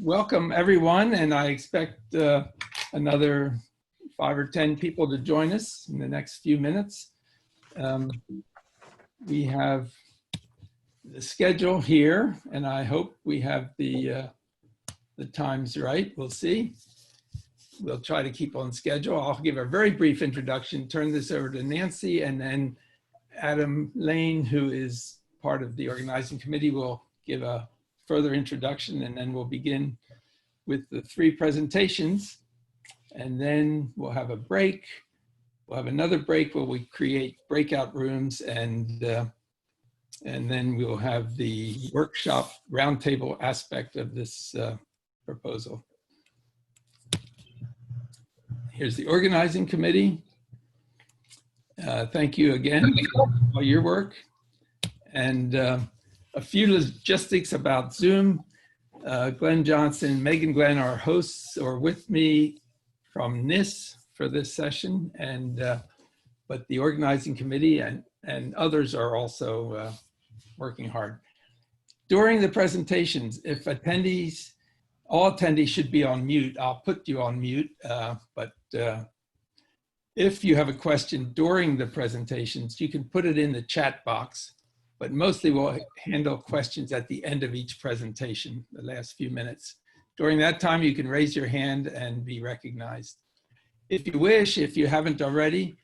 Welcome everyone, and I expect another 5 or 10 people to join us in the next few minutes. We have the schedule here, and I hope we have the times right. We'll see. We'll try to keep on schedule. I'll give a very brief introduction, turn this over to Nancy, and then Adam Lane, who is part of the organizing committee, will give a further introduction, and then we'll begin with the 3 presentations, and then we'll have a break. We'll have another break where we create breakout rooms, and then we'll have the workshop roundtable aspect of this proposal. Here's the organizing committee. Thank you again for all your work. And a few logistics about Zoom. Glenn Johnson and Megan Glenn are hosts or with me from NIS for this session, but the organizing committee and others are also working hard. During the presentations, if attendees, all attendees should be on mute. I'll put you on mute, but if you have a question during the presentations, you can put it in the chat box. But mostly we'll handle questions at the end of each presentation, the last few minutes. During that time, you can raise your hand and be recognized. If you wish, if you haven't already,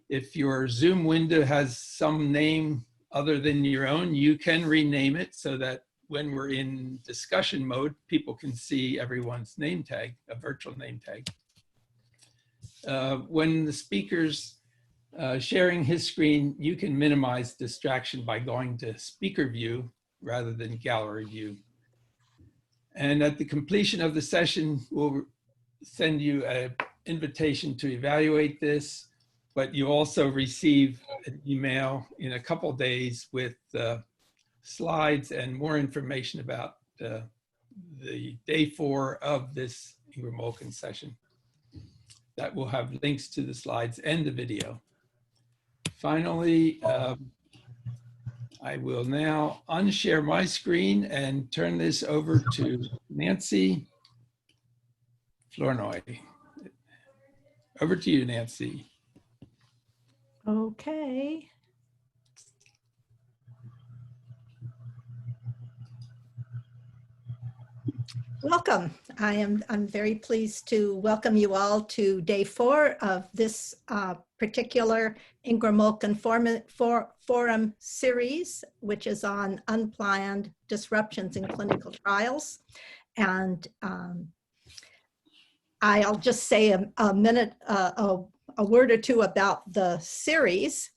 if your Zoom window has some name other than your own, you can rename it so that when we're in discussion mode, people can see everyone's name tag, a virtual name tag. When the speakers sharing his screen, you can minimize distraction by going to speaker view rather than gallery view. And at the completion of the session, we'll send you an invitation to evaluate this, but you also receive an email in a couple days with slides and more information about the day 4 of this Ingram Olkin session. That will have links to the slides and the video. Finally, I will now unshare my screen and turn this over to Nancy Flournoy. Over to you, Nancy. Okay. Welcome. I'm very pleased to welcome you all to day 4 of this particular Ingram Olkin Forum series, which is on unplanned disruptions in clinical trials. And I'll just say a minute, a word or two about the series.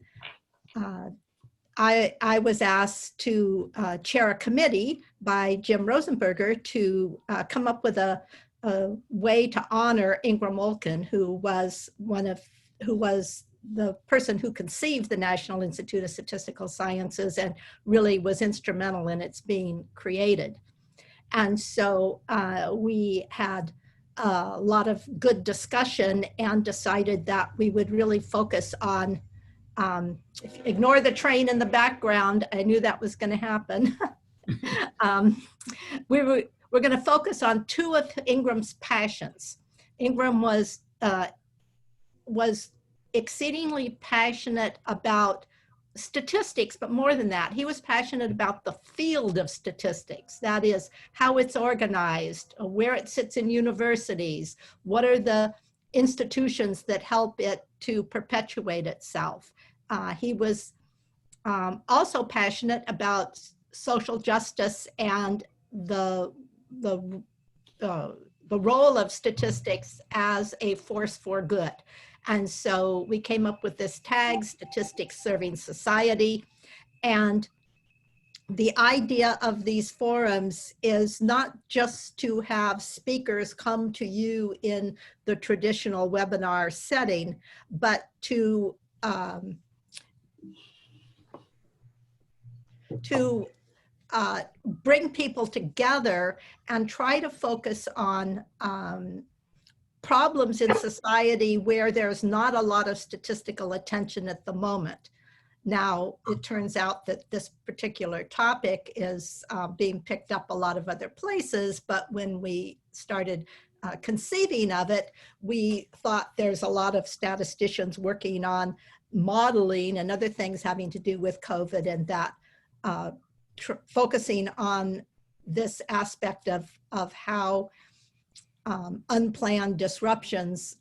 I was asked to chair a committee by Jim Rosenberger to come up with a way to honor Ingram Olkin, who was the person who conceived the National Institute of Statistical Sciences and really was instrumental in its being created. And so we had a lot of good discussion and decided that we would really focus on ignore the train in the background. I knew that was going to happen. We're going to focus on 2 of Ingram's passions. Ingram was exceedingly passionate about statistics, but more than that, he was passionate about the field of statistics. That is, how it's organized, where it sits in universities, what are the institutions that help it to perpetuate itself. He was also passionate about social justice and the role of statistics as a force for good. And so we came up with this tag, Statistics Serving Society. And the idea of these forums is not just to have speakers come to you in the traditional webinar setting, but to bring people together and try to focus on problems in society where there's not a lot of statistical attention at the moment. Now, it turns out that this particular topic is being picked up a lot of other places, but when we started conceiving of it, we thought there's a lot of statisticians working on modeling and other things having to do with COVID, and that focusing on this aspect of how unplanned disruptions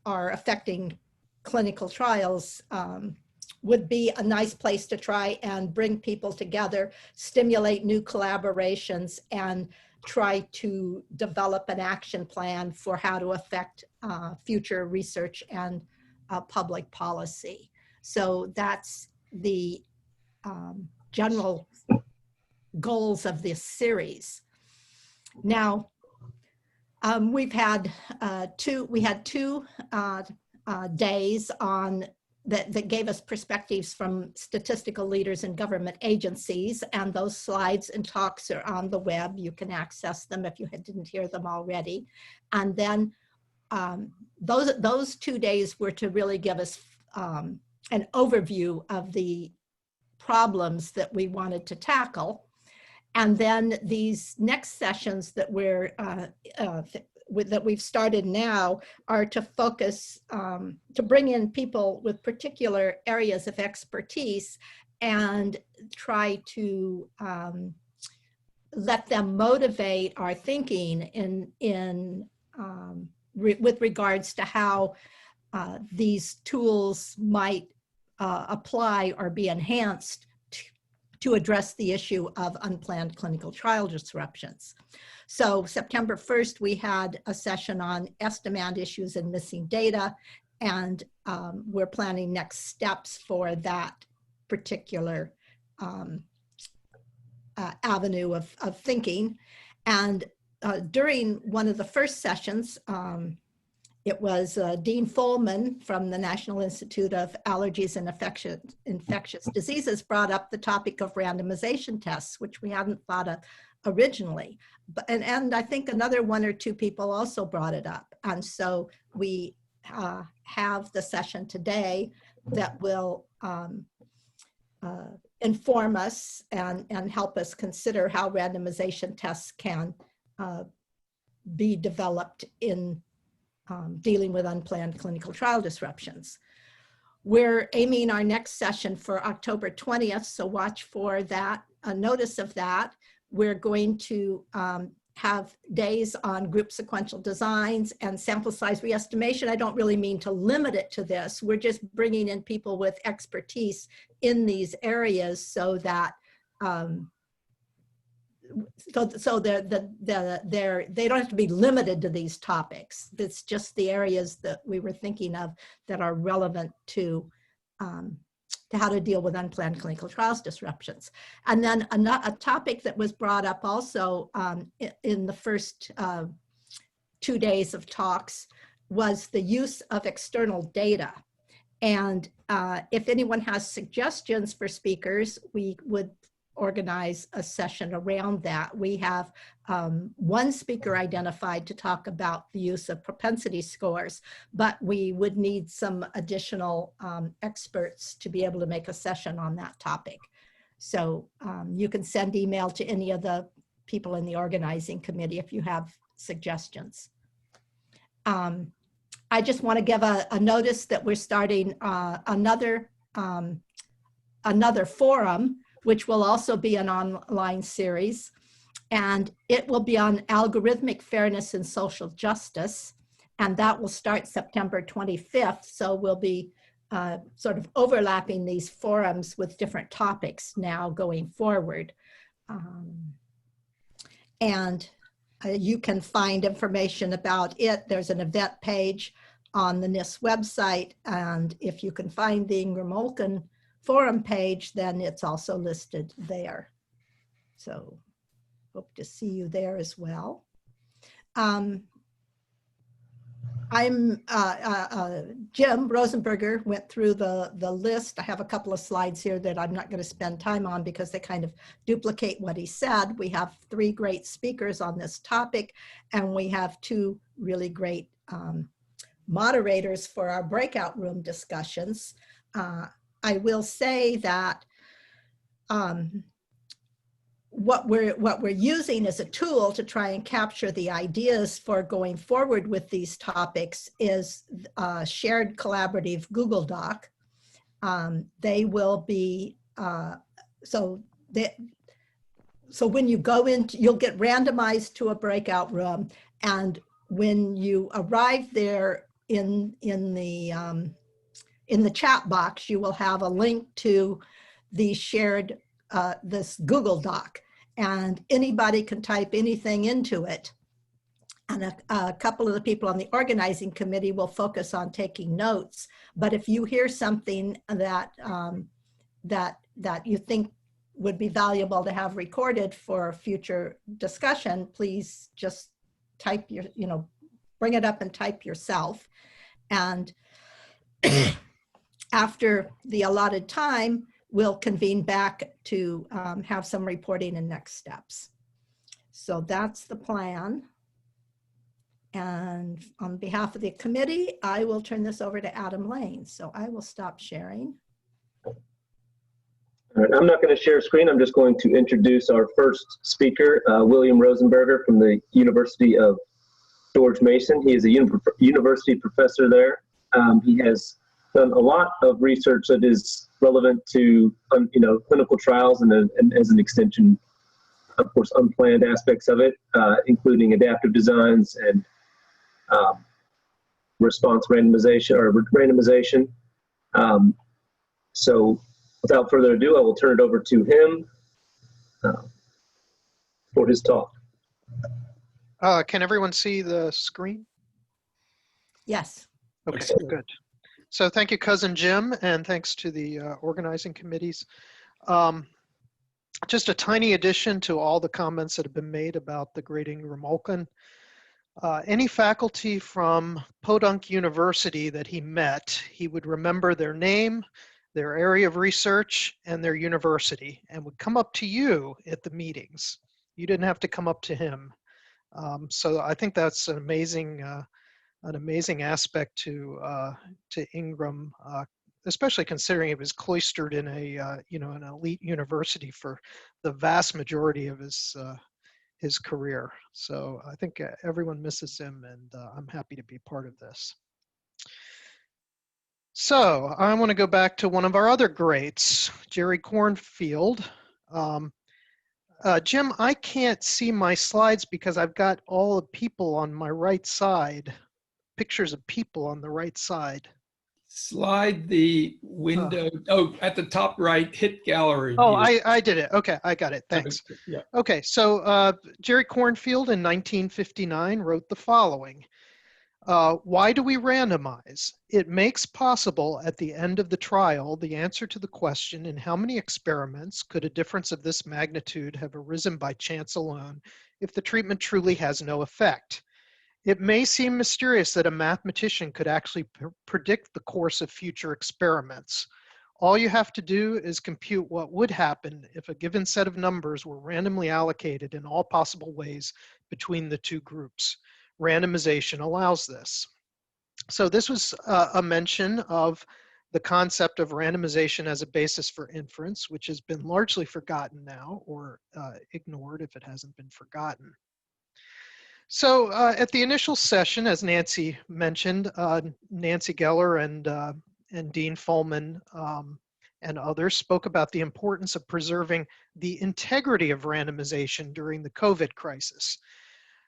are affecting clinical trials would be a nice place to try and bring people together, stimulate new collaborations, and try to develop an action plan for how to affect future research and public policy. So that's the general goals of this series. Now, we've had two days on that gave us perspectives from statistical leaders and government agencies, and those slides and talks are on the web. You can access them if you didn't hear them already. And then those 2 days were to really give us an overview of the problems that we wanted to tackle. And then these next sessions that that we've started now are to focus, to bring in people with particular areas of expertise and try to let them motivate our thinking with regards to how these tools might apply or be enhanced to address the issue of unplanned clinical trial disruptions. So September 1st, we had a session on estimand issues and missing data, and we're planning next steps for that particular avenue of thinking. And during one of the first sessions, it was Dean Folman from the National Institute of Allergies and Infectious Diseases brought up the topic of randomization tests, which we hadn't thought of originally. And I think another one or two people also brought it up. And so we have the session today that will inform us and help us consider how randomization tests can be developed in dealing with unplanned clinical trial disruptions. We're aiming our next session for October 20th, so watch for that, a notice of that. We're going to have days on group sequential designs and sample size re-estimation. I don't really mean to limit it to this. We're just bringing in people with expertise in these areas so that they don't have to be limited to these topics. It's just the areas that we were thinking of that are relevant to how to deal with unplanned clinical trials disruptions. And then a topic that was brought up also in the first 2 days of talks was the use of external data. And if anyone has suggestions for speakers, we would organize a session around that. We have one speaker identified to talk about the use of propensity scores, but we would need some additional experts to be able to make a session on that topic. So you can send email to any of the people in the organizing committee if you have suggestions. I just want to give a notice that we're starting another forum, which will also be an online series, and it will be on algorithmic fairness and social justice, and that will start September 25th, so we'll be sort of overlapping these forums with different topics now going forward. And you can find information about it. There's an event page on the NIST website, and if you can find the Ingram Olkin forum page, then it's also listed there. So hope to see you there as well. Jim Rosenberger went through the list. I have a couple of slides here that I'm not going to spend time on because they kind of duplicate what he said. We have 3 great speakers on this topic, and we have 2 really great moderators for our breakout room discussions. I will say that what we're using as a tool to try and capture the ideas for going forward with these topics is a shared collaborative Google Doc. They will be, so when you go in, you'll get randomized to a breakout room. And when you arrive there in the chat box, you will have a link to the shared, this Google Doc, and anybody can type anything into it. And a couple of the people on the organizing committee will focus on taking notes. But if you hear something that, that you think would be valuable to have recorded for future discussion, please just type your, bring it up and type yourself. And after the allotted time, we'll convene back to have some reporting and next steps. So that's the plan. And on behalf of the committee, I will turn this over to Adam Lane. So I will stop sharing. All right, I'm not going to share screen. I'm just going to introduce our first speaker, William Rosenberger from the University of George Mason. He is a university professor there. He has done a lot of research that is relevant to clinical trials and as an extension, of course, unplanned aspects of it, including adaptive designs and response randomization. So without further ado, I will turn it over to him for his talk. Can everyone see the screen? Yes. Okay, good. So thank you, Cousin Jim, and thanks to the organizing committees. Just a tiny addition to all the comments that have been made about the great Ingram Olkin. Any faculty from Podunk University that he met, he would remember their name, their area of research, and their university, and would come up to you at the meetings. You didn't have to come up to him. So I think that's an amazing aspect to Ingram, especially considering he was cloistered in a an elite university for the vast majority of his career. So I think everyone misses him, and I'm happy to be part of this. So I want to go back to one of our other greats, Jerry Cornfield. Jim, I can't see my slides because I've got all the people on my right side, pictures of people on the right side. Slide the window. Oh, at the top right, hit gallery. Oh, I did it. Okay, I got it. Thanks. Yeah. Okay, so Jerry Cornfield in 1959 wrote the following. Why do we randomize? It makes possible at the end of the trial the answer to the question, in how many experiments could a difference of this magnitude have arisen by chance alone if the treatment truly has no effect? It may seem mysterious that a mathematician could actually predict the course of future experiments. All you have to do is compute what would happen if a given set of numbers were randomly allocated in all possible ways between the two groups. Randomization allows this. So this was a mention of the concept of randomization as a basis for inference, which has been largely forgotten now, or ignored if it hasn't been forgotten. So at the initial session, as Nancy mentioned, Nancy Geller and Dean Fullman and others spoke about the importance of preserving the integrity of randomization during the COVID crisis.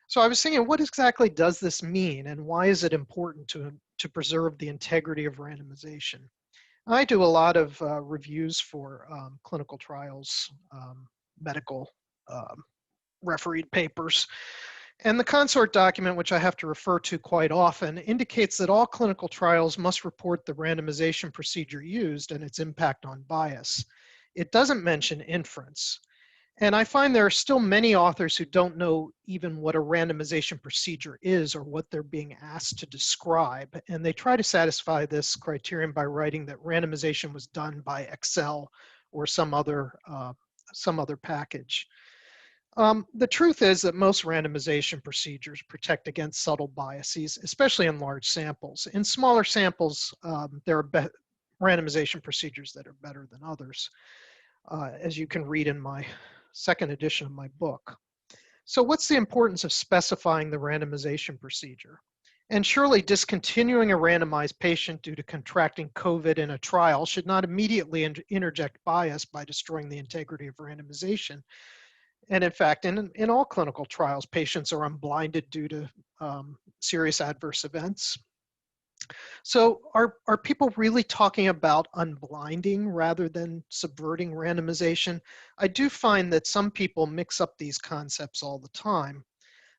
So I was thinking, what exactly does this mean, and why is it important to preserve the integrity of randomization? I do a lot of reviews for clinical trials, medical refereed papers. And the consort document, which I have to refer to quite often, indicates that all clinical trials must report the randomization procedure used and its impact on bias. It doesn't mention inference. And I find there are still many authors who don't know even what a randomization procedure is or what they're being asked to describe. And they try to satisfy this criterion by writing that randomization was done by Excel or some other package. The truth is that most randomization procedures protect against subtle biases, especially in large samples. In smaller samples, there are randomization procedures that are better than others, as you can read in my second edition of my book. So what's the importance of specifying the randomization procedure? And surely discontinuing a randomized patient due to contracting COVID in a trial should not immediately interject bias by destroying the integrity of randomization. And in fact, in all clinical trials, patients are unblinded due to serious adverse events. So are people really talking about unblinding rather than subverting randomization? I do find that some people mix up these concepts all the time.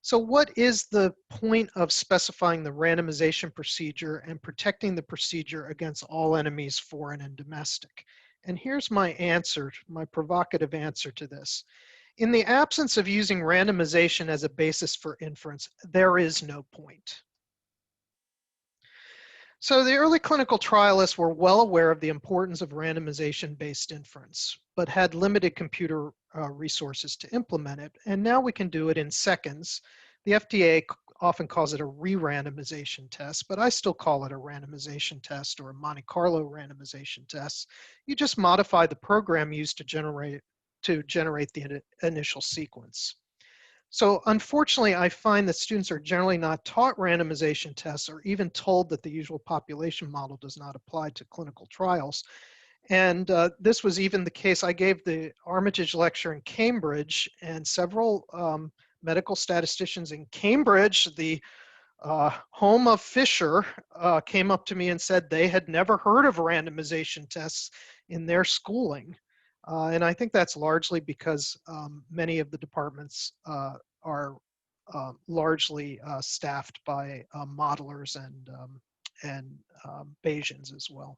So what is the point of specifying the randomization procedure and protecting the procedure against all enemies, foreign and domestic? And here's my answer, my provocative answer to this. In the absence of using randomization as a basis for inference, there is no point. So the early clinical trialists were well aware of the importance of randomization-based inference, but had limited computer resources to implement it. And now we can do it in seconds. The FDA often calls it a re-randomization test, but I still call it a randomization test or a Monte Carlo randomization test. You just modify the program used to generate the initial sequence. So unfortunately, I find that students are generally not taught randomization tests or even told that the usual population model does not apply to clinical trials. And this was even the case. I gave the Armitage lecture in Cambridge, and several medical statisticians in Cambridge, the home of Fisher, came up to me and said they had never heard of randomization tests in their schooling. And I think that's largely because many of the departments are largely staffed by modelers and Bayesians as well.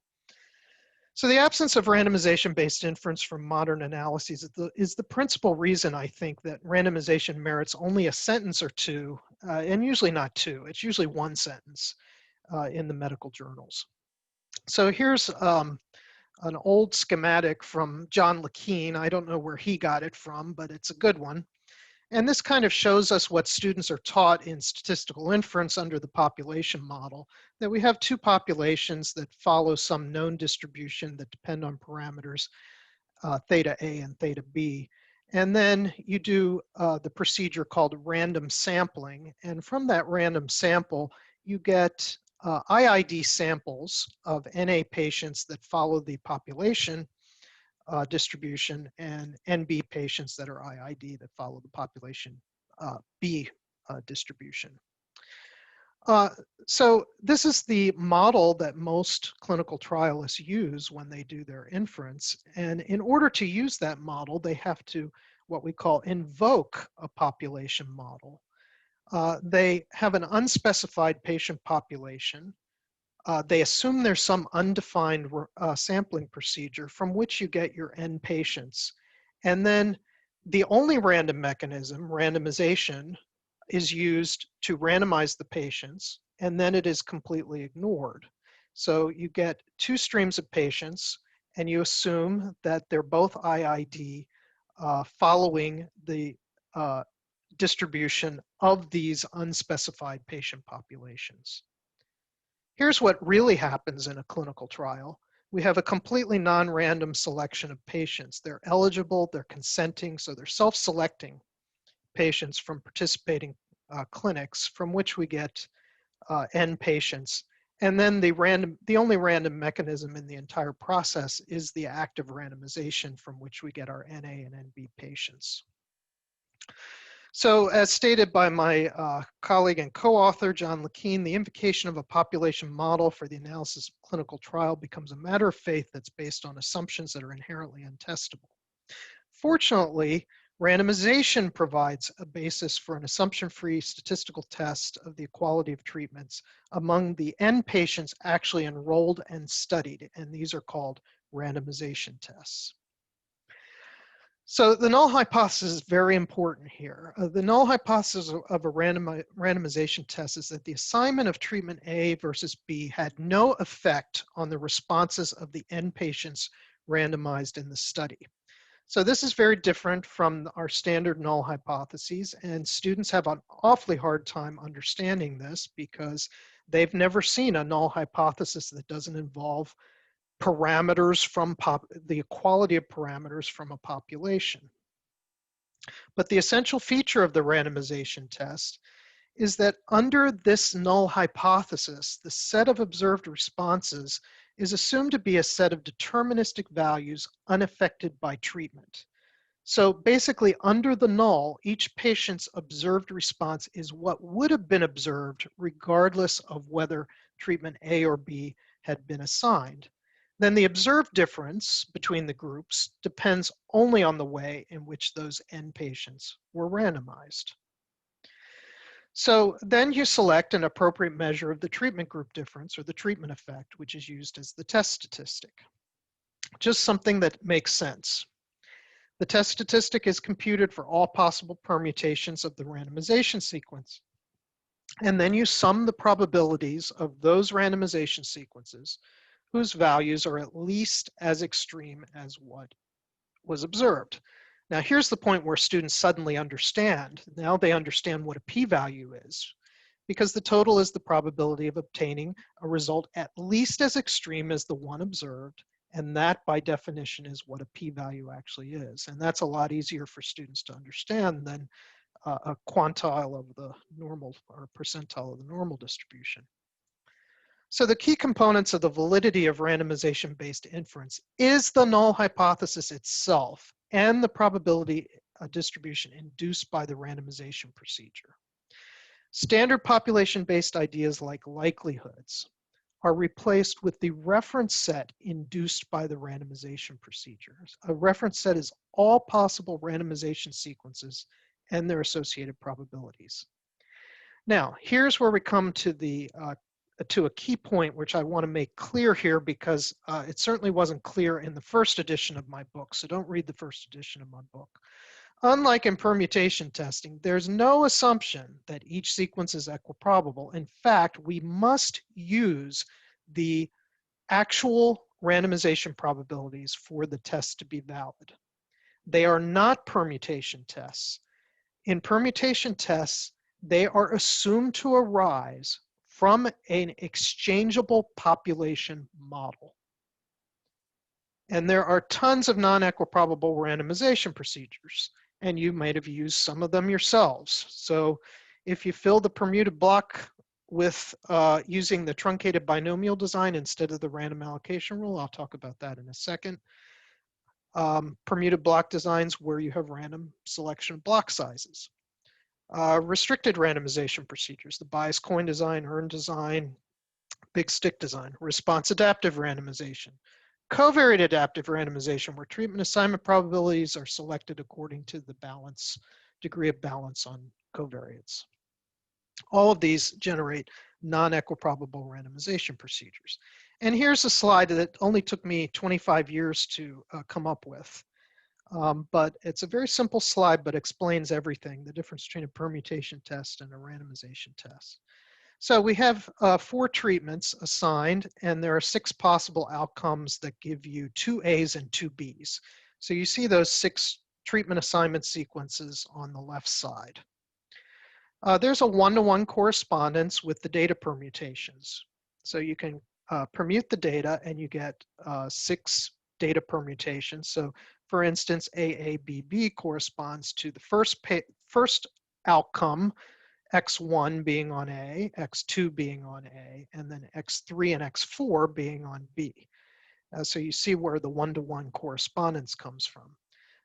So the absence of randomization-based inference from modern analyses is the principal reason I think that randomization merits only a sentence or two, and usually not two. It's usually one sentence in the medical journals. So here's an old schematic from John Olkin. I don't know where he got it from, but it's a good one. And this kind of shows us what students are taught in statistical inference under the population model, that we have two populations that follow some known distribution that depend on parameters, theta A and theta B. And then you do the procedure called random sampling. And from that random sample, you get IID samples of NA patients that follow the population distribution and NB patients that are IID that follow the population B distribution. So this is the model that most clinical trialists use when they do their inference. And in order to use that model, they have to what we call invoke a population model. They have an unspecified patient population. They assume there's some undefined sampling procedure from which you get your N patients. And then the only random mechanism, randomization, is used to randomize the patients, and then it is completely ignored. So you get two streams of patients, and you assume that they're both IID following the distribution of these unspecified patient populations. Here's what really happens in a clinical trial. We have a completely non-random selection of patients. They're eligible, they're consenting, so they're self-selecting patients from participating clinics from which we get N patients. And then the only random mechanism in the entire process is the active randomization from which we get our NA and NB patients. So as stated by my colleague and co-author, John Olkin, the invocation of a population model for the analysis of clinical trial becomes a matter of faith that's based on assumptions that are inherently untestable. Fortunately, randomization provides a basis for an assumption-free statistical test of the equality of treatments among the N patients actually enrolled and studied, and these are called randomization tests. So the null hypothesis is very important here. The null hypothesis of a randomization test is that the assignment of treatment A versus B had no effect on the responses of the N patients randomized in the study. So this is very different from our standard null hypotheses, and students have an awfully hard time understanding this because they've never seen a null hypothesis that doesn't involve parameters from the equality of parameters from a population. But the essential feature of the randomization test is that under this null hypothesis, the set of observed responses is assumed to be a set of deterministic values unaffected by treatment. So basically, under the null, each patient's observed response is what would have been observed regardless of whether treatment A or B had been assigned. Then the observed difference between the groups depends only on the way in which those N patients were randomized. So then you select an appropriate measure of the treatment group difference or the treatment effect, which is used as the test statistic. Just something that makes sense. The test statistic is computed for all possible permutations of the randomization sequence. And then you sum the probabilities of those randomization sequences whose values are at least as extreme as what was observed. Now here's the point where students suddenly understand. Now they understand what a p-value is, because the total is the probability of obtaining a result at least as extreme as the one observed, and that by definition is what a p-value actually is. And that's a lot easier for students to understand than a quantile of the normal or percentile of the normal distribution. So the key components of the validity of randomization-based inference is the null hypothesis itself and the probability distribution induced by the randomization procedure. Standard population-based ideas like likelihoods are replaced with the reference set induced by the randomization procedures. A reference set is all possible randomization sequences and their associated probabilities. Now, here's where we come to a key point which I want to make clear here, because it certainly wasn't clear in the first edition of my book, so don't read the first edition of my book. Unlike in permutation testing, there's no assumption that each sequence is equiprobable. In fact, we must use the actual randomization probabilities for the test to be valid. They are not permutation tests. In permutation tests, they are assumed to arise from an exchangeable population model. And there are tons of non-equiprobable randomization procedures, and you might have used some of them yourselves. So if you fill the permuted block with using the truncated binomial design instead of the random allocation rule, I'll talk about that in a second. Permuted block designs where you have random selection of block sizes. Restricted randomization procedures, the bias coin design, urn design, big stick design. Response adaptive randomization. Covariate adaptive randomization, where treatment assignment probabilities are selected according to the degree of balance on covariates. All of these generate non-equiprobable randomization procedures. And here's a slide that only took me 25 years to come up with. But it's a very simple slide, but explains everything, the difference between a permutation test and a randomization test. So we have 4 treatments assigned, and there are 6 possible outcomes that give you 2 A's and 2 B's. So you see those 6 treatment assignment sequences on the left side. There's a one-to-one correspondence with the data permutations. So you can permute the data and you get 6 data permutations. So for instance, AABB corresponds to the first outcome, X1 being on A, X2 being on A, and then X3 and X4 being on B. So you see where the one-to-one correspondence comes from.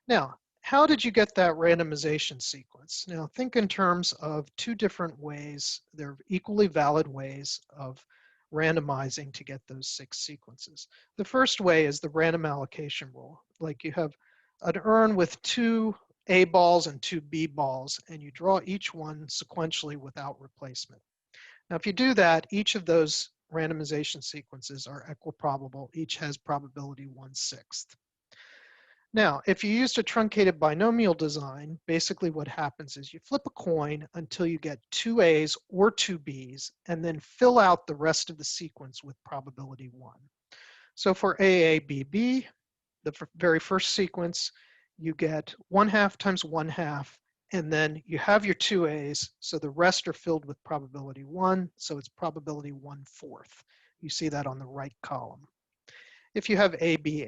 Now, how did you get that randomization sequence? Now, think in terms of 2 different ways. They're equally valid ways of randomizing to get those 6 sequences. The first way is the random allocation rule. Like you have an urn with 2 A balls and 2 B balls, and you draw each one sequentially without replacement. Now, if you do that, each of those randomization sequences are equiprobable. Each has probability 1/6. Now, if you used a truncated binomial design, basically what happens is you flip a coin until you get 2 A's or 2 B's, and then fill out the rest of the sequence with probability 1. So for AABB, the very first sequence, you get 1/2 times 1/2, and then you have your 2 A's, so the rest are filled with probability 1, so it's probability 1/4. You see that on the right column. If you have A, B,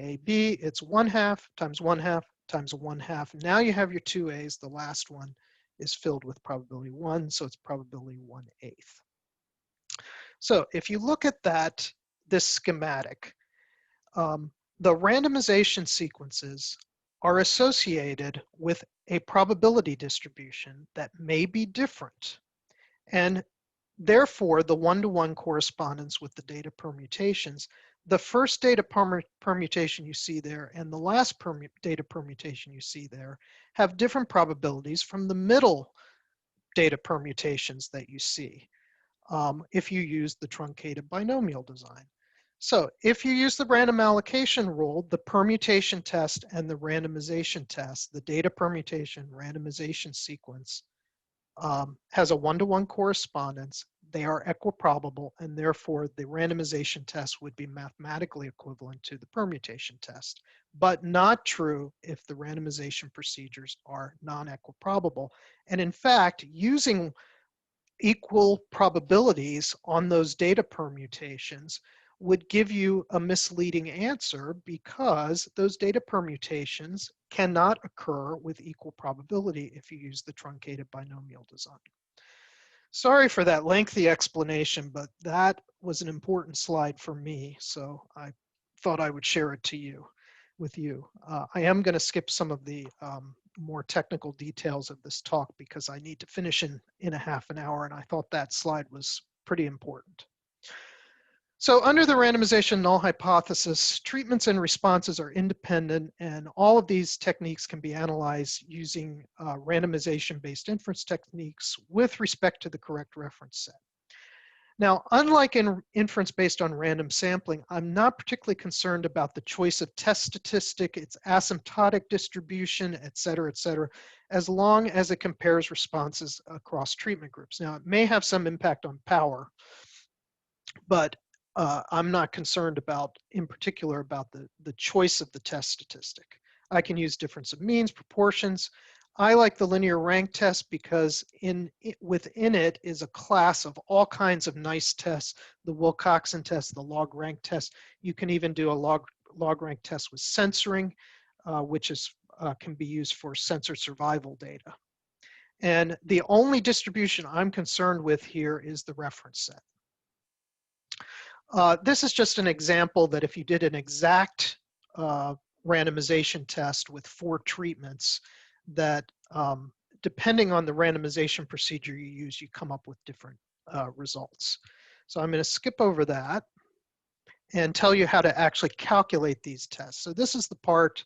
it's 1/2 times 1/2 times 1/2. Now you have your two A's. The last one is filled with probability 1, so it's probability 1/8. So if you look at this schematic, the randomization sequences are associated with a probability distribution that may be different. And therefore, the one-to-one correspondence with the data permutations, the first data permutation you see there and the last data permutation you see there have different probabilities from the middle data permutations that you see if you use the truncated binomial design. So if you use the random allocation rule, the permutation test and the randomization test, the data permutation randomization sequence has a one-to-one correspondence. They are equiprobable, and therefore the randomization test would be mathematically equivalent to the permutation test, but not true if the randomization procedures are non-equiprobable. And in fact, using equal probabilities on those data permutations would give you a misleading answer because those data permutations cannot occur with equal probability if you use the truncated binomial design. Sorry for that lengthy explanation, but that was an important slide for me, so I thought I would share it with you. I am going to skip some of the more technical details of this talk because I need to finish in a half an hour, and I thought that slide was pretty important. So under the randomization null hypothesis, treatments and responses are independent, and all of these techniques can be analyzed using randomization-based inference techniques with respect to the correct reference set. Now, unlike in inference based on random sampling, I'm not particularly concerned about the choice of test statistic, its asymptotic distribution, et cetera, as long as it compares responses across treatment groups. Now, it may have some impact on power, but I'm not concerned about, in particular, about the choice of the test statistic. I can use difference of means, proportions. I like the linear rank test because within it is a class of all kinds of nice tests, the Wilcoxon test, the log rank test. You can even do a log rank test with censoring, which can be used for sensor survival data. And the only distribution I'm concerned with here is the reference set. This is just an example that if you did an exact randomization test with 4 treatments, that depending on the randomization procedure you use, you come up with different results. So I'm going to skip over that and tell you how to actually calculate these tests. So this is the part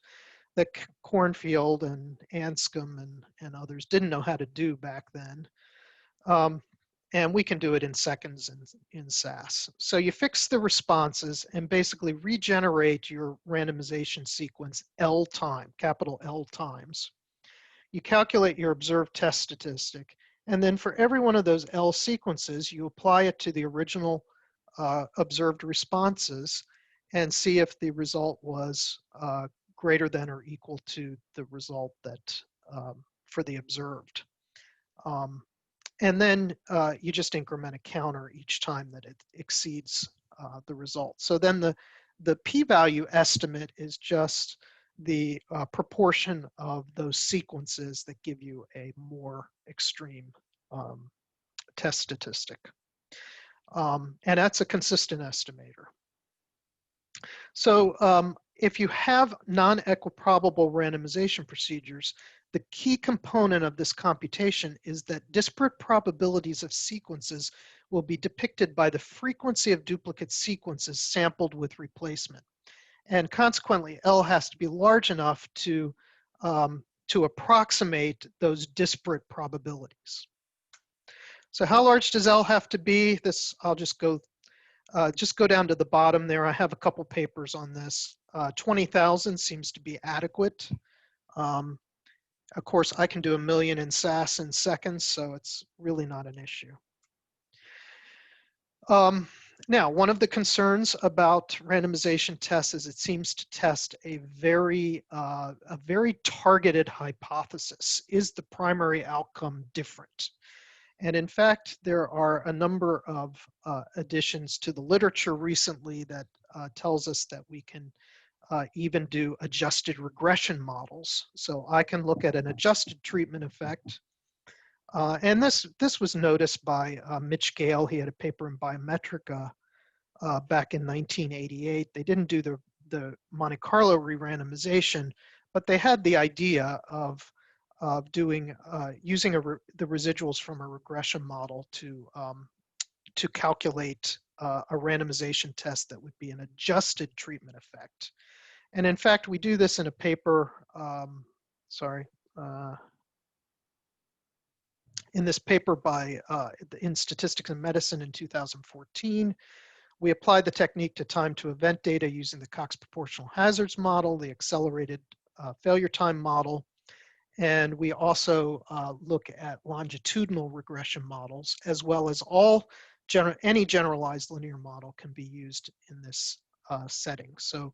that Cornfield and Anscombe and others didn't know how to do back then. And we can do it in seconds in SAS. So you fix the responses and basically regenerate your randomization sequence L time, capital L times. You calculate your observed test statistic, and then for every one of those L sequences, you apply it to the original observed responses and see if the result was greater than or equal to the result that for the observed. And then you just increment a counter each time that it exceeds the result. So then the p-value estimate is just the proportion of those sequences that give you a more extreme test statistic. And that's a consistent estimator. So if you have non-equiprobable randomization procedures, the key component of this computation is that disparate probabilities of sequences will be depicted by the frequency of duplicate sequences sampled with replacement. And consequently, L has to be large enough to approximate those disparate probabilities. So how large does L have to be? This, I'll just go down to the bottom there. I have a couple papers on this. 20,000 seems to be adequate. Of course, I can do 1 million in SAS in seconds, so it's really not an issue. Now, one of the concerns about randomization tests is it seems to test a very targeted hypothesis. Is the primary outcome different? And in fact, there are a number of additions to the literature recently that tells us that we can even do adjusted regression models. So I can look at an adjusted treatment effect. And this was noticed by Mitch Gale. He had a paper in Biometrica back in 1988. They didn't do the Monte Carlo re-randomization, but they had the idea of doing using the residuals from a regression model to calculate a randomization test that would be an adjusted treatment effect. And in fact, we do this in a paper, in this paper by in Statistics and Medicine in 2014. We applied the technique to time to event data using the Cox proportional hazards model, the accelerated failure time model, and we also look at longitudinal regression models, as well as any generalized linear model can be used in this setting. So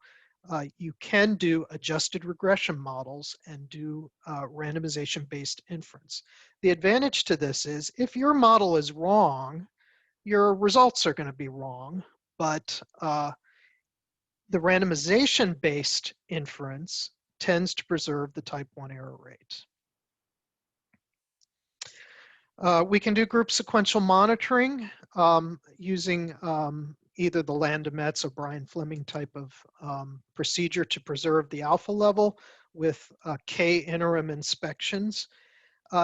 you can do adjusted regression models and do randomization-based inference. The advantage to this is if your model is wrong, your results are going to be wrong, but the randomization-based inference tends to preserve the type 1 error rate. We can do group sequential monitoring using either the Landametz or Brian Fleming type of procedure to preserve the alpha level with K interim inspections.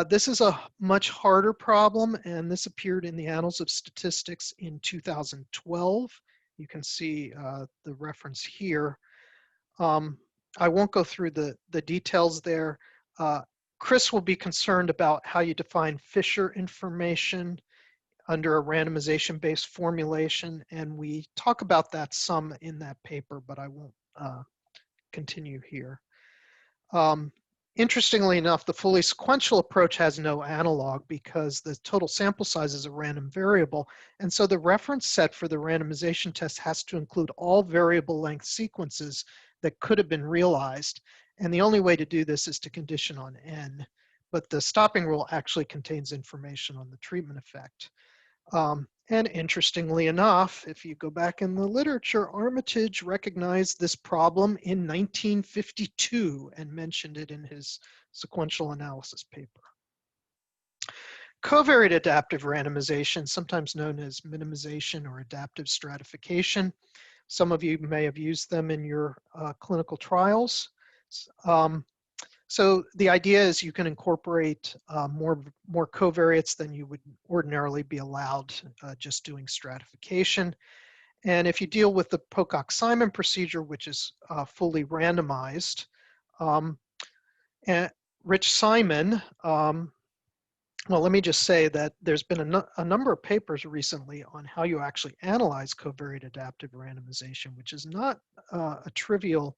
This is a much harder problem, and this appeared in the Annals of Statistics in 2012. You can see the reference here. I won't go through the details there. Chris will be concerned about how you define Fisher information under a randomization-based formulation, and we talk about that some in that paper, but I won't continue here. Interestingly enough, the fully sequential approach has no analog because the total sample size is a random variable, and so the reference set for the randomization test has to include all variable length sequences that could have been realized, and the only way to do this is to condition on n, but the stopping rule actually contains information on the treatment effect. And interestingly enough, if you go back in the literature, Armitage recognized this problem in 1952 and mentioned it in his sequential analysis paper. Covariate adaptive randomization, sometimes known as minimization or adaptive stratification. Some of you may have used them in your clinical trials. So the idea is you can incorporate more covariates than you would ordinarily be allowed just doing stratification. And if you deal with the Pocock-Simon procedure, which is fully randomized, and Rich Simon, well, let me just say that there's been a number of papers recently on how you actually analyze covariate adaptive randomization, which is not a trivial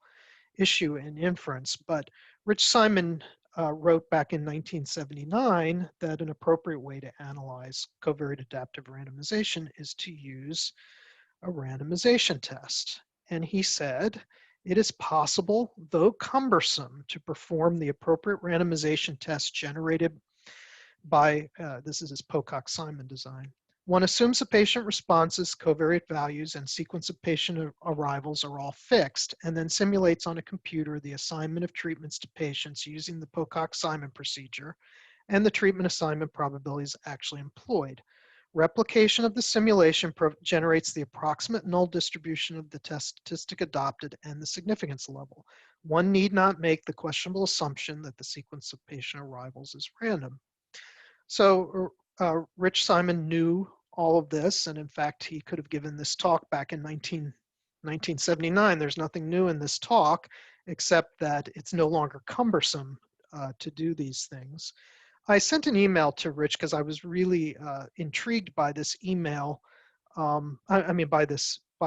issue in inference, but Rich Simon wrote back in 1979 that an appropriate way to analyze covariate adaptive randomization is to use a randomization test. And he said, it is possible, though cumbersome, to perform the appropriate randomization test generated by, this is his Pocock-Simon design. One assumes the patient responses, covariate values, and sequence of patient arrivals are all fixed, and then simulates on a computer the assignment of treatments to patients using the Pocock-Simon procedure and the treatment assignment probabilities actually employed. Replication of the simulation generates the approximate null distribution of the test statistic adopted and the significance level. One need not make the questionable assumption that the sequence of patient arrivals is random. So Rich Simon knew all of this, and in fact, he could have given this talk back in 1979. There's nothing new in this talk, except that it's no longer cumbersome to do these things. I sent an email to Rich because I was really intrigued by this email. By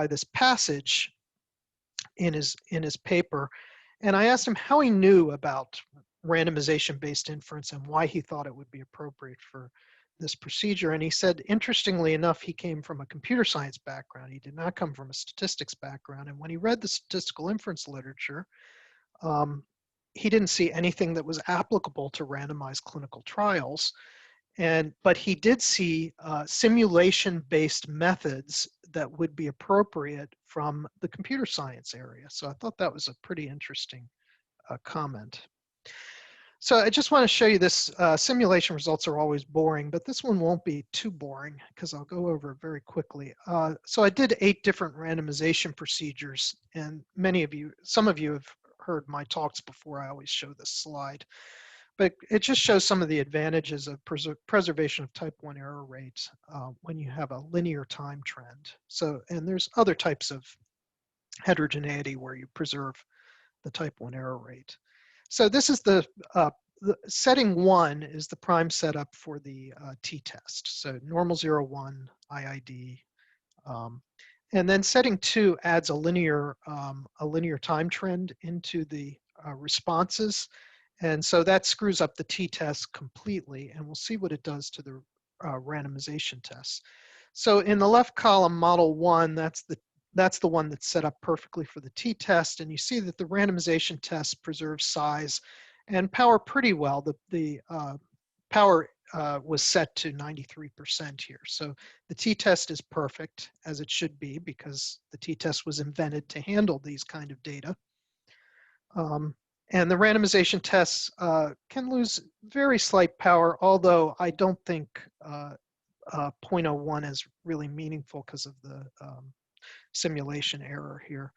this passage in his paper, and I asked him how he knew about randomization-based inference and why he thought it would be appropriate for this procedure. And he said, interestingly enough, he came from a computer science background. He did not come from a statistics background. And when he read the statistical inference literature, he didn't see anything that was applicable to randomized clinical trials. But he did see simulation-based methods that would be appropriate from the computer science area. So I thought that was a pretty interesting comment. So I just want to show you this. Simulation results are always boring, but this one won't be too boring because I'll go over it very quickly. So I did 8 different randomization procedures, and some of you have heard my talks before. I always show this slide. But it just shows some of the advantages of preservation of type 1 error rates when you have a linear time trend. So, and there's other types of heterogeneity where you preserve the type 1 error rate. So this is the setting 1 is the prime setup for the t-test. So normal 0, 1, IID. And then setting 2 adds a linear time trend into the responses. And so that screws up the t-test completely, and we'll see what it does to the randomization tests. So in the left column, model 1, that's the one that's set up perfectly for the t-test, and you see that the randomization test preserves size and power pretty well. The power was set to 93% here. So the t-test is perfect, as it should be, because the t-test was invented to handle these kind of data. And the randomization tests can lose very slight power, although I don't think 0.01 is really meaningful because of the simulation error here.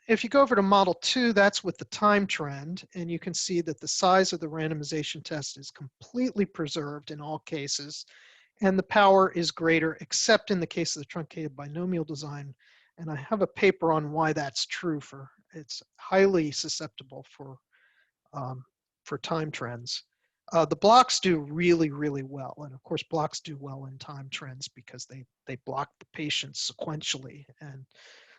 If you go over to model 2, that's with the time trend, and you can see that the size of the randomization test is completely preserved in all cases, and the power is greater, except in the case of the truncated binomial design. And I have a paper on why that's true. It's highly susceptible for time trends. The blocks do really, really well. And of course, blocks do well in time trends because they block the patients sequentially. And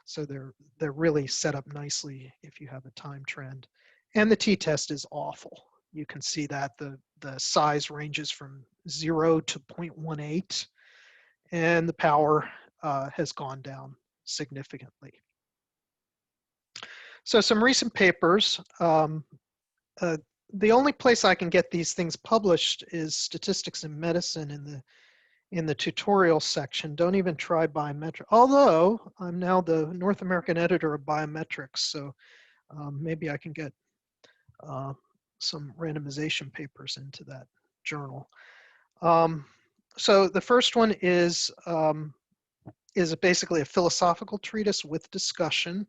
so they're really set up nicely if you have a time trend. And the t-test is awful. You can see that the size ranges from 0 to 0.18, and the power has gone down significantly. So some recent papers. The only place I can get these things published is Statistics in Medicine in the tutorial section. Don't even try biometrics. Although I'm now the North American editor of biometrics, so maybe I can get some randomization papers into that journal. So the first one is basically a philosophical treatise with discussion,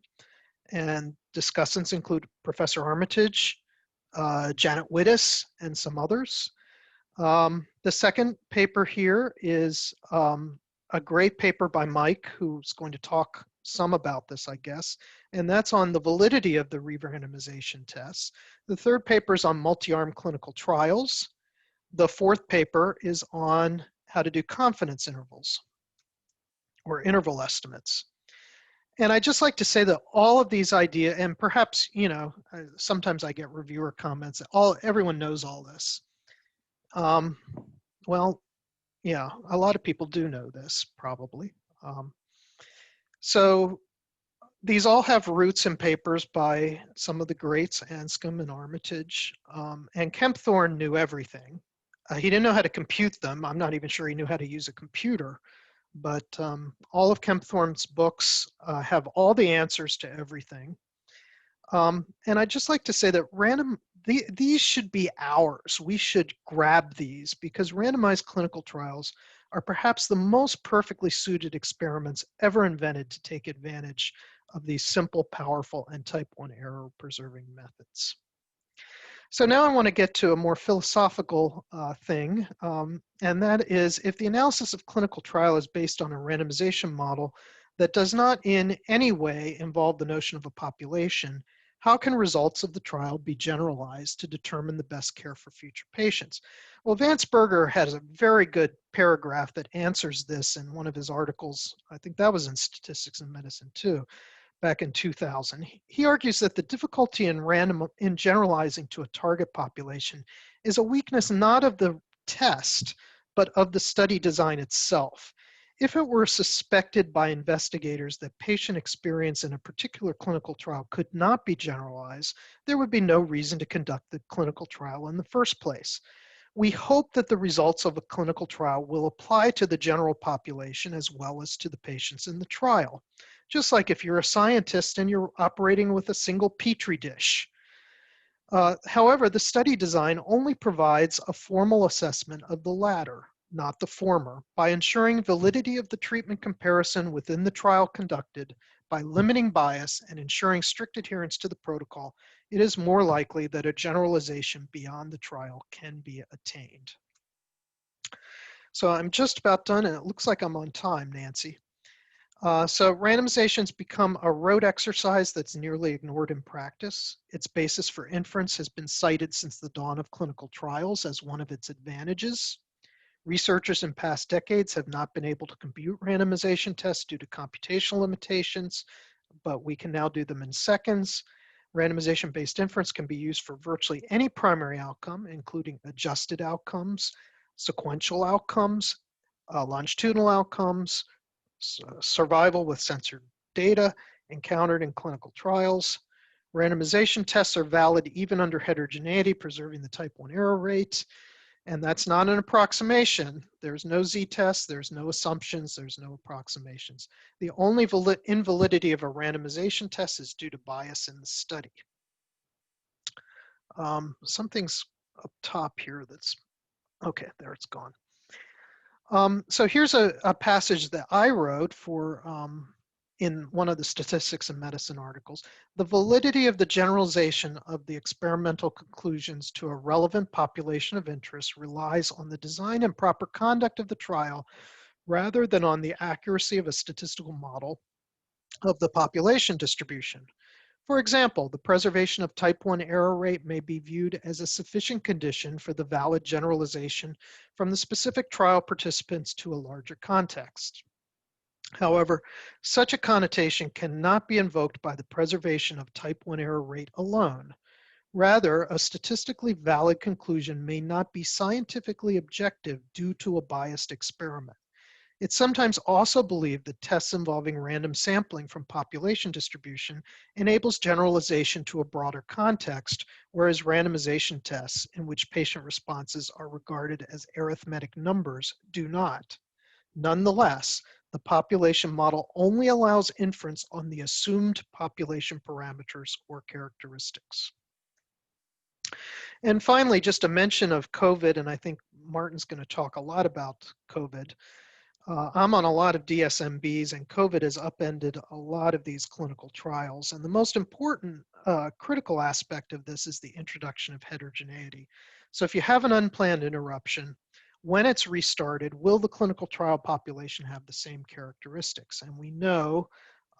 and discussants include Professor Armitage, Janet Wittes, and some others. The second paper here is a great paper by Mike, who's going to talk some about this, I guess, and that's on the validity of the re-randomization tests. The third paper is on multi-arm clinical trials. The fourth paper is on how to do confidence intervals or interval estimates. And I just like to say that all of these ideas, and perhaps, sometimes I get reviewer comments, everyone knows all this. Well, yeah, a lot of people do know this, probably. So these all have roots in papers by some of the greats, Anscombe and Armitage, and Kempthorne knew everything. He didn't know how to compute them. I'm not even sure he knew how to use a computer. But all of Kempthorne's books have all the answers to everything. And I'd just like to say that these should be ours. We should grab these because randomized clinical trials are perhaps the most perfectly suited experiments ever invented to take advantage of these simple, powerful, and type 1 error preserving methods. So now I want to get to a more philosophical thing, and that is if the analysis of clinical trial is based on a randomization model that does not in any way involve the notion of a population, how can results of the trial be generalized to determine the best care for future patients? Well, Vance Berger has a very good paragraph that answers this in one of his articles. I think that was in Statistics in Medicine too, back in 2000. He argues that the difficulty in generalizing to a target population is a weakness not of the test, but of the study design itself. If it were suspected by investigators that patient experience in a particular clinical trial could not be generalized, there would be no reason to conduct the clinical trial in the first place. We hope that the results of a clinical trial will apply to the general population as well as to the patients in the trial. Just like if you're a scientist and you're operating with a single petri dish. However, the study design only provides a formal assessment of the latter, not the former, by ensuring validity of the treatment comparison within the trial conducted. By limiting bias and ensuring strict adherence to the protocol, it is more likely that a generalization beyond the trial can be attained. So I'm just about done, and it looks like I'm on time, Nancy. So randomization's become a rote exercise that's nearly ignored in practice. Its basis for inference has been cited since the dawn of clinical trials as one of its advantages. Researchers in past decades have not been able to compute randomization tests due to computational limitations, but we can now do them in seconds. Randomization-based inference can be used for virtually any primary outcome, including adjusted outcomes, sequential outcomes, longitudinal outcomes, survival with censored data encountered in clinical trials. Randomization tests are valid even under heterogeneity, preserving the type 1 error rate. And that's not an approximation. There's no z-test, there's no assumptions, there's no approximations. The only invalidity of a randomization test is due to bias in the study. Something's up top here that's, okay, there it's gone. So here's a passage that I wrote for in one of the Statistics in Medicine articles. The validity of the generalization of the experimental conclusions to a relevant population of interest relies on the design and proper conduct of the trial rather than on the accuracy of a statistical model of the population distribution. For example, the preservation of type 1 error rate may be viewed as a sufficient condition for the valid generalization from the specific trial participants to a larger context. However, such a connotation cannot be invoked by the preservation of type 1 error rate alone. Rather, a statistically valid conclusion may not be scientifically objective due to a biased experiment. It's sometimes also believed that tests involving random sampling from population distribution enables generalization to a broader context, whereas randomization tests in which patient responses are regarded as arithmetic numbers do not. Nonetheless, the population model only allows inference on the assumed population parameters or characteristics. And finally, just a mention of COVID, and I think Martin's going to talk a lot about COVID. I'm on a lot of DSMBs, and COVID has upended a lot of these clinical trials. And the most important critical aspect of this is the introduction of heterogeneity. So if you have an unplanned interruption, when it's restarted, will the clinical trial population have the same characteristics? And we know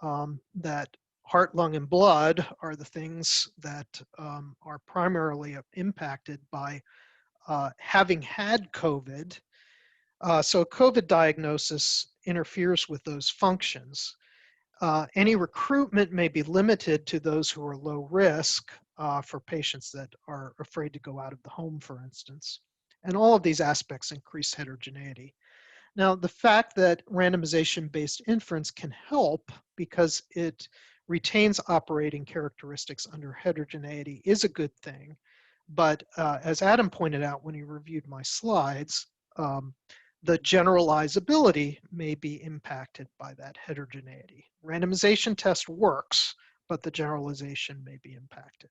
that heart, lung, and blood are the things that are primarily impacted by having had COVID. So COVID diagnosis interferes with those functions. Any recruitment may be limited to those who are low risk for patients that are afraid to go out of the home, for instance. And all of these aspects increase heterogeneity. Now, the fact that randomization-based inference can help because it retains operating characteristics under heterogeneity is a good thing. But as Adam pointed out when he reviewed my slides, the generalizability may be impacted by that heterogeneity. Randomization test works, but the generalization may be impacted.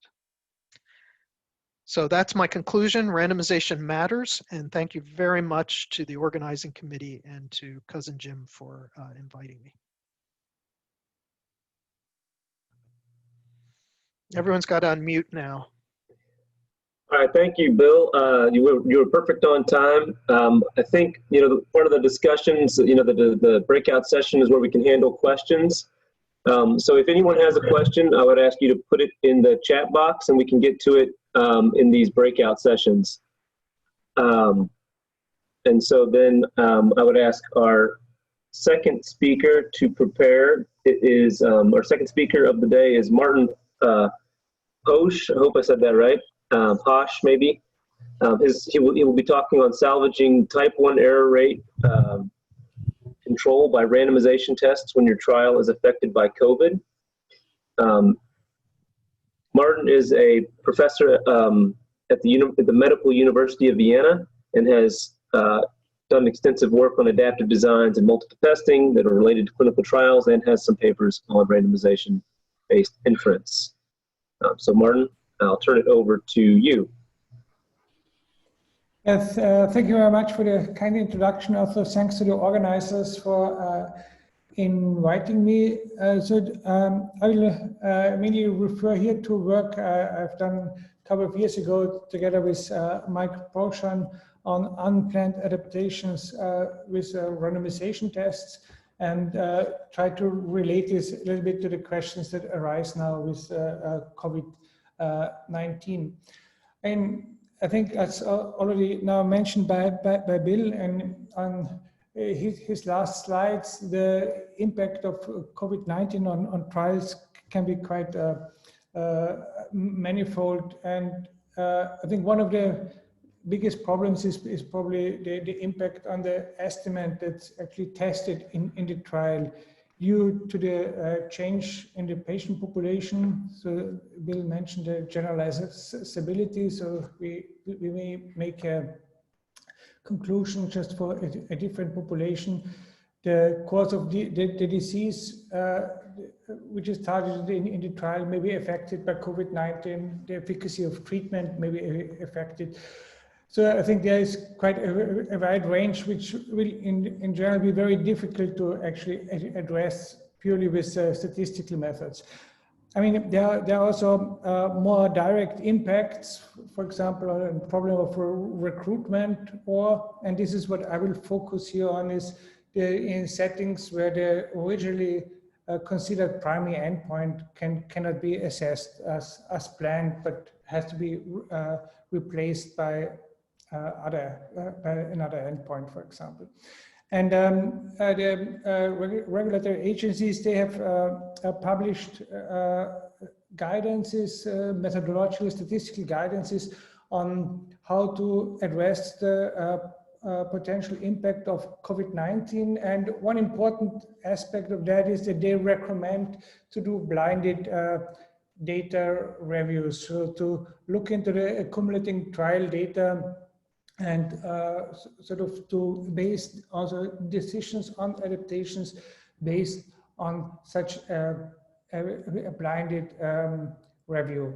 So that's my conclusion. Randomization matters, and thank you very much to the organizing committee and to Cousin Jim for inviting me. Everyone's got to unmute now. All right, thank you, Bill. You were perfect on time. I think part of the discussions, the breakout session is where we can handle questions. So if anyone has a question, I would ask you to put it in the chat box, and we can get to it in these breakout sessions. And so then I would ask our second speaker to prepare. It is our second speaker of the day is Martin Posch. I hope I said that right. Posch, maybe. He will be talking on salvaging type 1 error rate control by randomization tests when your trial is affected by COVID. Martin is a professor at the Medical University of Vienna. and has done extensive work on adaptive designs and multiple testing that are related to clinical trials, and has some papers on randomization-based inference. So Martin, I'll turn it over to you. Yes, thank you very much for the kind introduction. Also, thanks to the organizers for inviting me. I will mainly refer here to work I've done a couple of years ago together with Mike Brochan on unplanned adaptations with randomization tests, and try to relate this a little bit to the questions that arise now with COVID-19. And I think that's already now mentioned by Bill, and on his last slides, the impact of COVID-19 on trials can be quite manifold. And I think one of the biggest problems is probably the impact on the estimate that's actually tested in the trial due to the change in the patient population. So Bill mentioned the generalizability. So we may make a conclusion just for a different population. The course of the disease, which is targeted in the trial, may be affected by COVID-19. The efficacy of treatment may be affected. So I think there is quite a wide range, which will in general be very difficult to actually address purely with statistical methods. I mean, there are also more direct impacts, for example, on the problem of recruitment, and this is what I will focus here on, is in settings where the originally considered primary endpoint cannot be assessed as planned, but has to be replaced by another endpoint, for example. And the regulatory agencies, they have published guidances, methodological statistical guidances on how to address the potential impact of COVID-19. And one important aspect of that is that they recommend to do blinded data reviews, so to look into the accumulating trial data and sort of to base also decisions on adaptations based on such a blinded review.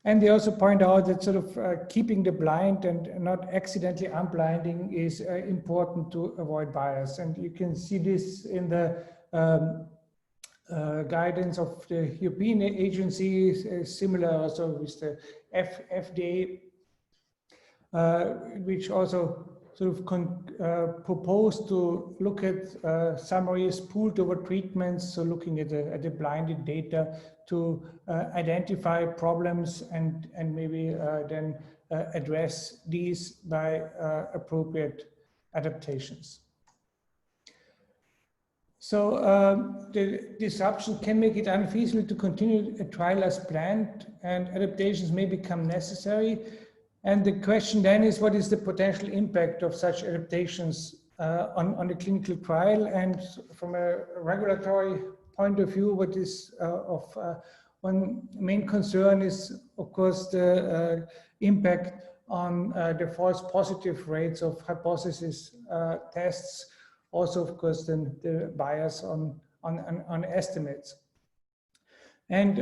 And they also point out that sort of keeping the blind and not accidentally unblinding is important to avoid bias. And you can see this in the guidance of the European agencies, similar also with the FDA, which also sort of propose to look at summaries pooled over treatments, so looking at the blinded data to identify problems and maybe then address these by appropriate adaptations. So the disruption can make it unfeasible to continue a trial as planned, and adaptations may become necessary. And the question then is, what is the potential impact of such adaptations on the clinical trial? And from a regulatory point of view, what is of one main concern is, of course, the impact on the false positive rates of hypothesis tests. Also, of course, then the bias on estimates. And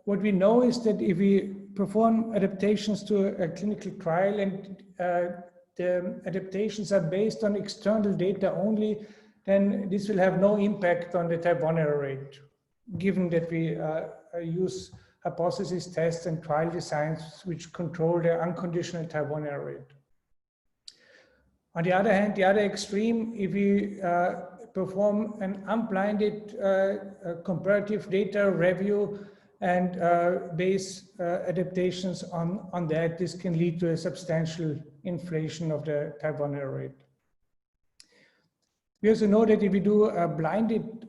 what we know is that if we perform adaptations to a clinical trial and the adaptations are based on external data only, then this will have no impact on the type 1 error rate, given that we use hypothesis tests and trial designs which control the unconditional type 1 error rate. On the other hand, the other extreme, if we perform an unblinded comparative data review and base adaptations on that, this can lead to a substantial inflation of the type 1 error rate. We also know that if we do blinded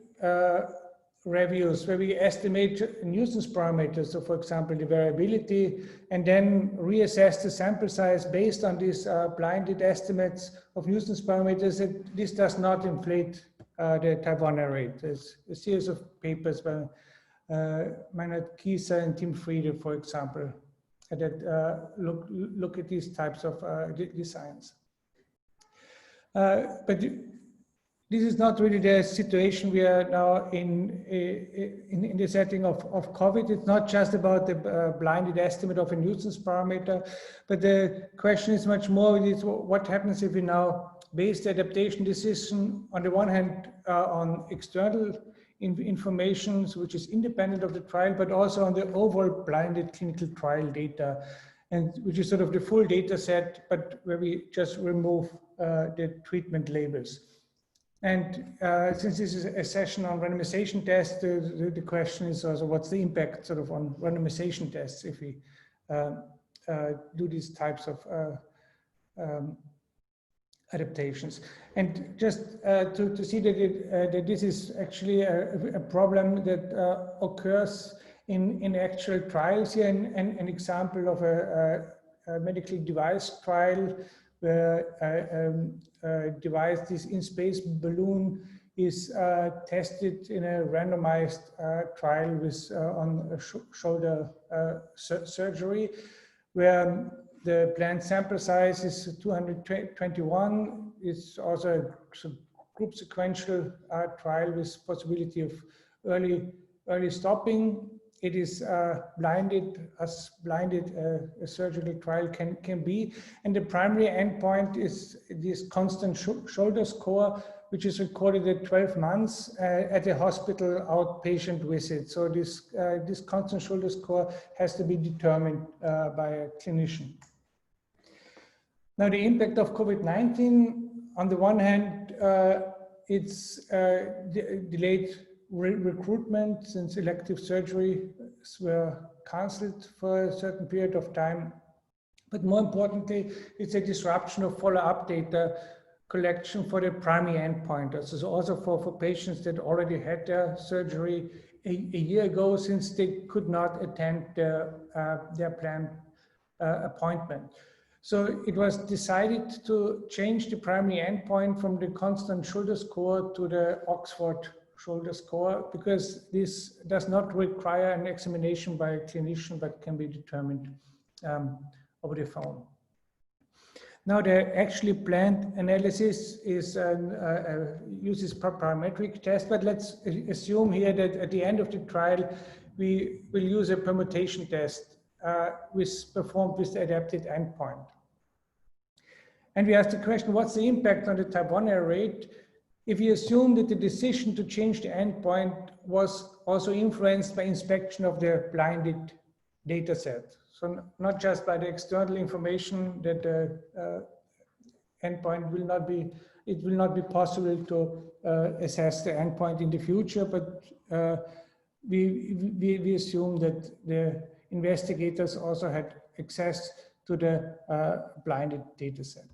reviews where we estimate nuisance parameters, so for example the variability, and then reassess the sample size based on these blinded estimates of nuisance parameters, that this does not inflate the type 1 error rate. There's a series of papers by Maynard Kieser and Tim Friede, for example, that look at these types of designs. But this is not really the situation we are now in the setting of COVID. It's not just about the blinded estimate of a nuisance parameter, but the question is much more, is what happens if we now base the adaptation decision on the one hand on external information, which is independent of the trial, but also on the overall blinded clinical trial data, and which is sort of the full data set, but where we just remove the treatment labels. And since this is a session on randomization tests, the question is also what's the impact sort of on randomization tests if we do these types of adaptations. And just to see that, that this is actually a problem that occurs in actual trials here, and an example of a medical device trial where a device, this in-space balloon, is tested in a randomized trial with on a shoulder surgery, where the planned sample size is 221. It's also a group sequential trial with possibility of early stopping. It is blinded, as blinded a surgical trial can be. And the primary endpoint is this constant shoulder score, which is recorded at 12 months at a hospital outpatient visit. So this constant shoulder score has to be determined by a clinician. Now, the impact of COVID-19, on the one hand, it's delayed recruitment since elective surgeries were cancelled for a certain period of time. But more importantly, it's a disruption of follow-up data collection for the primary endpoint. So also for patients that already had their surgery a year ago, since they could not attend their planned appointment. So it was decided to change the primary endpoint from the constant shoulder score to the Oxford shoulder score, because this does not require an examination by a clinician, but can be determined over the phone. Now, the actually planned analysis is uses parametric test, but let's assume here that at the end of the trial, we will use a permutation test performed with the adapted endpoint. And we ask the question, what's the impact on the type 1 error rate if you assume that the decision to change the endpoint was also influenced by inspection of the blinded data set? So not just by the external information that the endpoint will not be, it will not be possible to assess the endpoint in the future, but we assume that the investigators also had access to the blinded data set.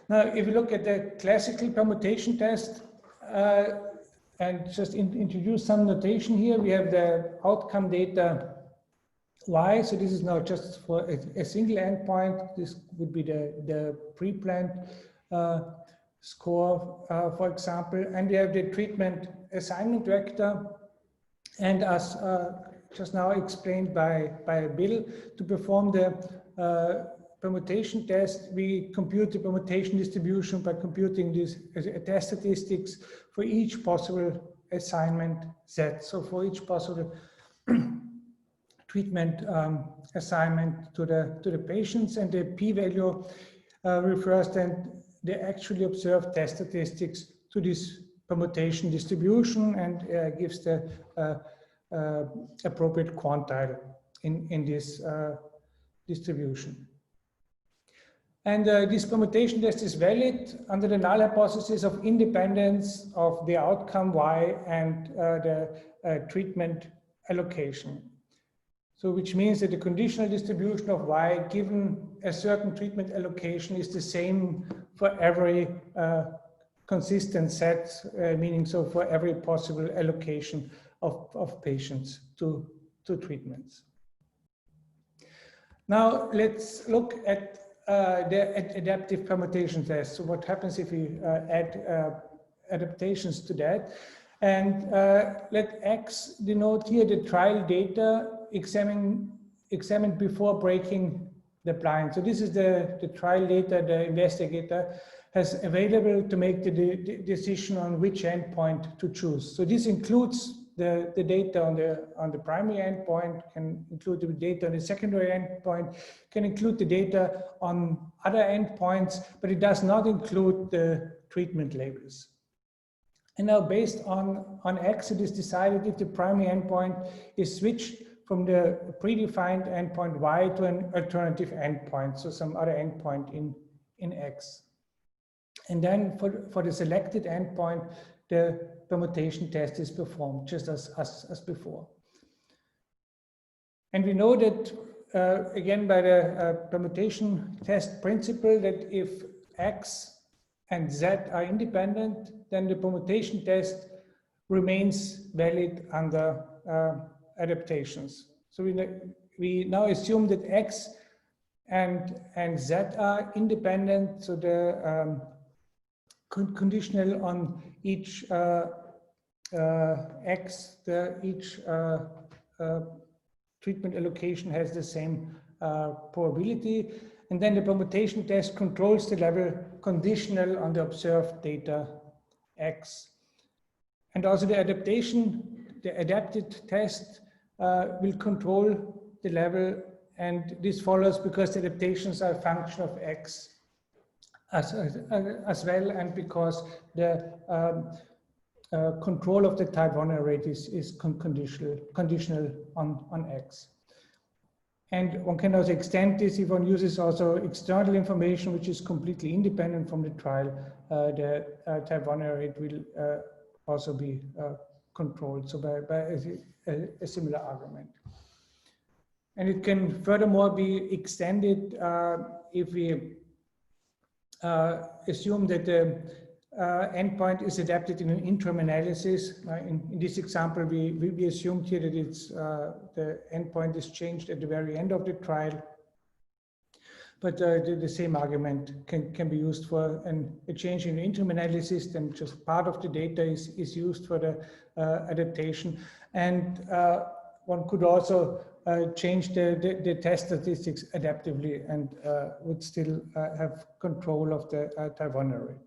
Now, if you look at the classical permutation test, and just introduce some notation here, we have the outcome data Y. So this is now just for a single endpoint. This would be the pre-planned score, for example. And we have the treatment assignment vector. And as just now explained by Bill, to perform the permutation test, we compute the permutation distribution by computing these test statistics for each possible assignment set. So for each possible treatment assignment to the patients, and the p-value refers then the actually observed test statistics to this permutation distribution, and gives the appropriate quantile in this distribution. And this permutation test is valid under the null hypothesis of independence of the outcome Y and the treatment allocation. So which means that the conditional distribution of Y given a certain treatment allocation is the same for every consistent set, meaning so for every possible allocation of patients to treatments. Now let's look at the adaptive permutation test. So what happens if we add adaptations to that? And let X denote here the trial data examined before breaking the blind. So this is the trial data the investigator has available to make the decision on which endpoint to choose. So this includes the data on the primary endpoint, can include the data on the secondary endpoint, can include the data on other endpoints, but it does not include the treatment labels. And now based on X, it is decided if the primary endpoint is switched from the predefined endpoint Y to an alternative endpoint, so some other endpoint in X. And then for the selected endpoint, the permutation test is performed just as before. And we know that, again, by the permutation test principle, that if X and Z are independent, then the permutation test remains valid under adaptations. So we now assume that X and Z are independent, so the conditional on each X, each treatment allocation has the same probability. And then the permutation test controls the level conditional on the observed data X. And also the adapted test will control the level, and this follows because the adaptations are a function of X as well, and because the control of the type 1 error rate is conditional on X. And one can also extend this if one uses also external information which is completely independent from the trial. The type 1 error rate will also be controlled, so by a similar argument. And it can furthermore be extended if we assume that the endpoint is adapted in an interim analysis. In this example, we assumed here that it's the endpoint is changed at the very end of the trial. But the same argument can be used for a change in the interim analysis, then just part of the data is used for the adaptation. And one could also change the test statistics adaptively and would still have control of the type 1 error rate.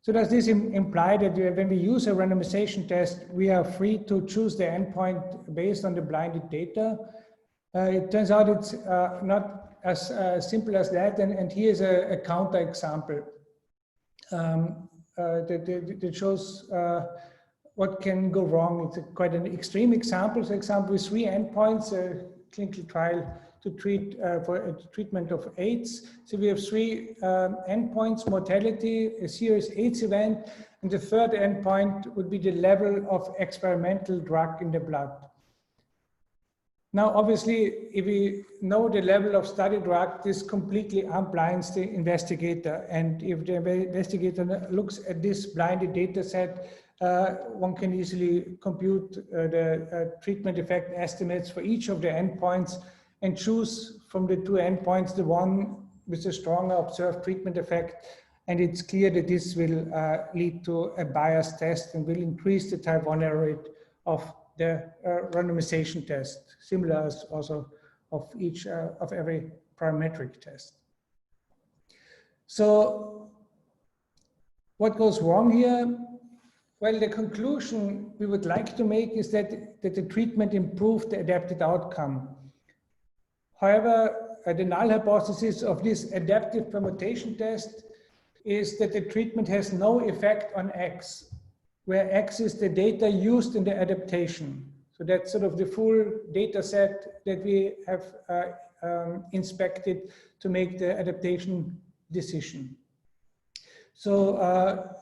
So does this imply that when we use a randomization test, we are free to choose the endpoint based on the blinded data? It turns out it's not as simple as that, and here's a counter example that shows what can go wrong. It's quite an extreme example. So example with 3 endpoints, a clinical trial to treat for a treatment of AIDS. So we have 3 endpoints: mortality, a serious AIDS event, and the third endpoint would be the level of experimental drug in the blood. Now, obviously, if we know the level of study drug, this completely unblinds the investigator. And if the investigator looks at this blinded data set, one can easily compute the treatment effect estimates for each of the endpoints and choose from the 2 endpoints the one with a stronger observed treatment effect. And it's clear that this will lead to a biased test and will increase the type 1 error rate of the randomization test, similar as also of each of every parametric test. So what goes wrong here? Well, the conclusion we would like to make is that the treatment improved the adapted outcome. However, the null hypothesis of this adaptive permutation test is that the treatment has no effect on X, where X is the data used in the adaptation. So that's sort of the full data set that we have inspected to make the adaptation decision. So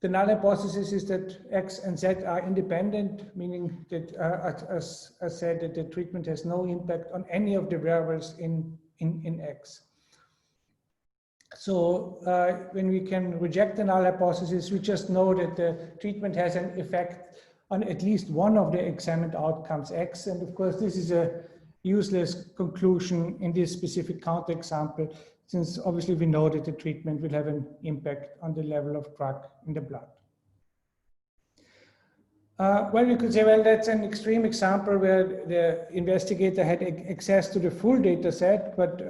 the null hypothesis is that X and Z are independent, meaning that, as I said, that the treatment has no impact on any of the variables in X. So when we can reject the null hypothesis, we just know that the treatment has an effect on at least one of the examined outcomes, X. And of course, this is a useless conclusion in this specific counterexample, since obviously we know that the treatment will have an impact on the level of drug in the blood. Well, we could say, well, that's an extreme example where the investigator had access to the full data set, but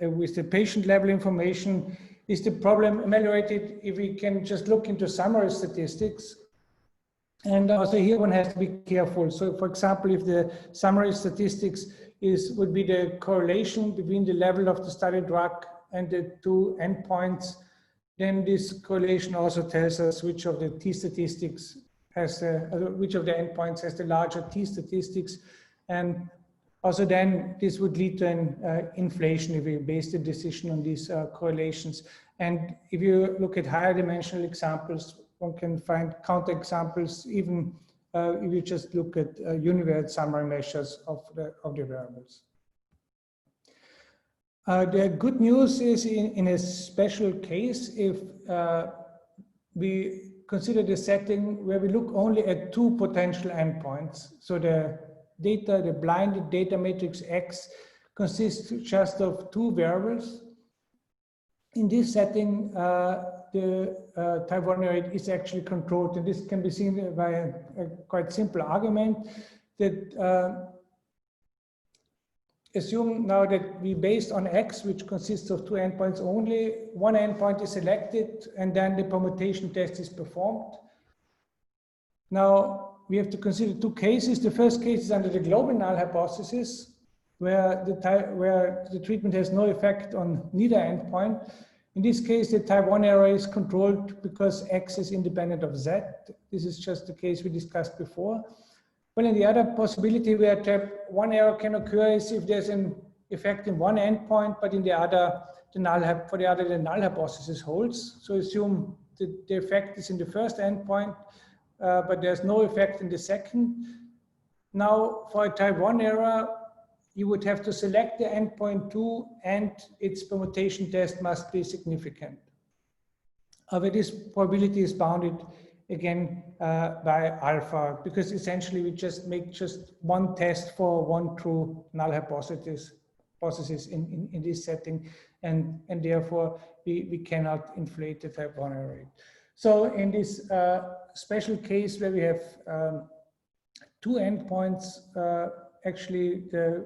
with the patient level information, is the problem ameliorated if we can just look into summary statistics? And also here one has to be careful. So for example, if the summary statistics would be the correlation between the level of the study drug and the two endpoints, then this correlation also tells us which of the t-statistics has which of the endpoints has the larger t-statistics. And also then this would lead to an inflation if we base the decision on these correlations. And if you look at higher dimensional examples, one can find counterexamples even if you just look at univariate summary measures of the variables. The good news is in a special case, if we consider the setting where we look only at two potential endpoints. So the data, the blinded data matrix X consists just of two variables. In this setting, the type 1 error rate is actually controlled. And this can be seen by a quite simple argument that assume now that we based on X, which consists of two endpoints only, one endpoint is selected and then the permutation test is performed. Now we have to consider two cases. The first case is under the global null hypothesis, where the treatment has no effect on neither endpoint. In this case, the type 1 error is controlled because X is independent of Z. This is just the case we discussed before. Well, in the other possibility where type 1 error can occur is if there's an effect in one endpoint, but in the other, the null hypothesis holds. So assume that the effect is in the first endpoint, but there's no effect in the second. Now, for a type 1 error, you would have to select the endpoint 2 and its permutation test must be significant. However, this probability is bounded again by alpha, because essentially we just make just one test for one true null hypothesis in this setting, and therefore we cannot inflate the type 1 error rate. So in this special case where we have two endpoints, actually the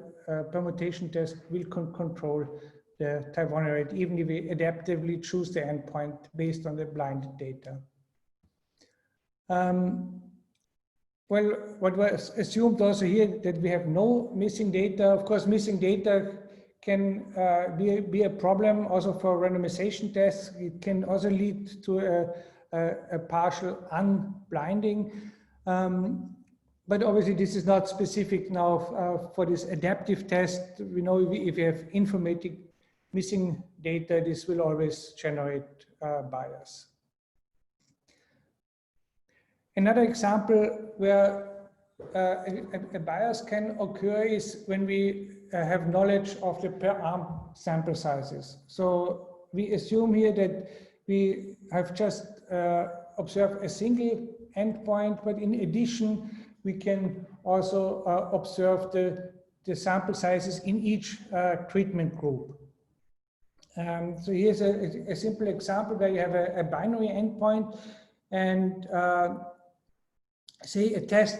permutation test will control the type 1 error rate, even if we adaptively choose the endpoint based on the blinded data. Well, what was assumed also here that we have no missing data. Of course, missing data can be a problem also for randomization tests. It can also lead to a partial unblinding. But obviously, this is not specific now for this adaptive test. We know if you have informatic missing data, this will always generate bias. Another example where a bias can occur is when we have knowledge of the per arm sample sizes. So we assume here that we have just observed a single endpoint, but in addition, we can also observe the sample sizes in each treatment group. So here's a simple example where you have a binary endpoint, and say a test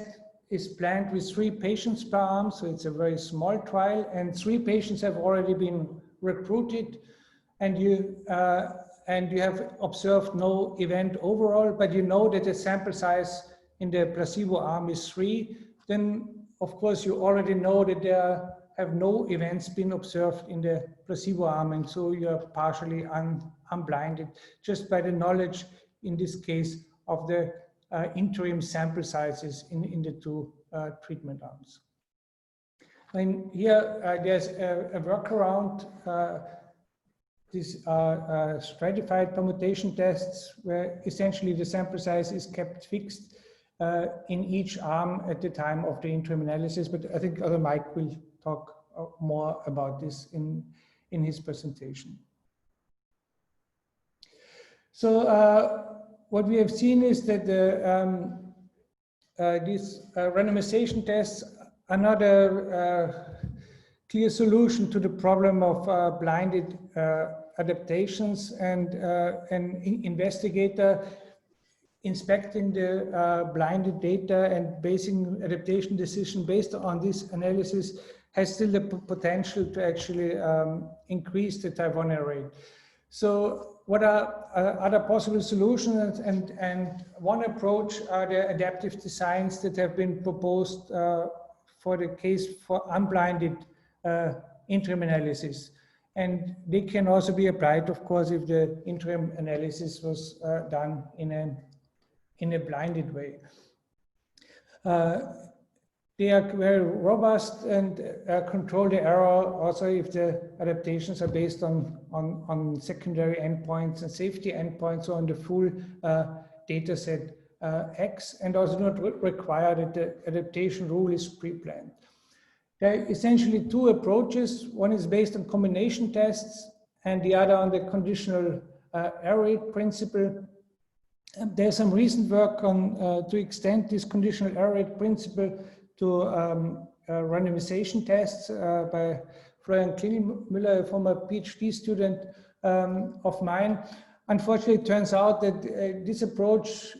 is planned with 3 patients per arm, so it's a very small trial, and 3 patients have already been recruited, and you have observed no event overall, but you know that the sample size in the placebo arm is 3, then of course you already know that there have no events been observed in the placebo arm, and so you're partially unblinded just by the knowledge in this case of the interim sample sizes in the 2 treatment arms. And here there's a workaround. These are stratified permutation tests where essentially the sample size is kept fixed in each arm at the time of the interim analysis. But I think other Mike will talk more about this in his presentation. So what we have seen is that these randomization tests are not a clear solution to the problem of blinded adaptations, and an investigator inspecting the blinded data and basing adaptation decision based on this analysis has still the potential to actually increase the type 1 error rate. So what are other possible solutions? And one approach are the adaptive designs that have been proposed for the case for unblinded interim analysis. And they can also be applied, of course, if the interim analysis was done in a blinded way. They are very robust and control the error also if the adaptations are based on secondary endpoints and safety endpoints on the full data set X, and also not require that the adaptation rule is pre-planned. There are essentially two approaches. One is based on combination tests and the other on the conditional error rate principle. There's some recent work on to extend this conditional error rate principle to randomization tests by Florian Klingelmüller, a former PhD student of mine. Unfortunately, it turns out that this approach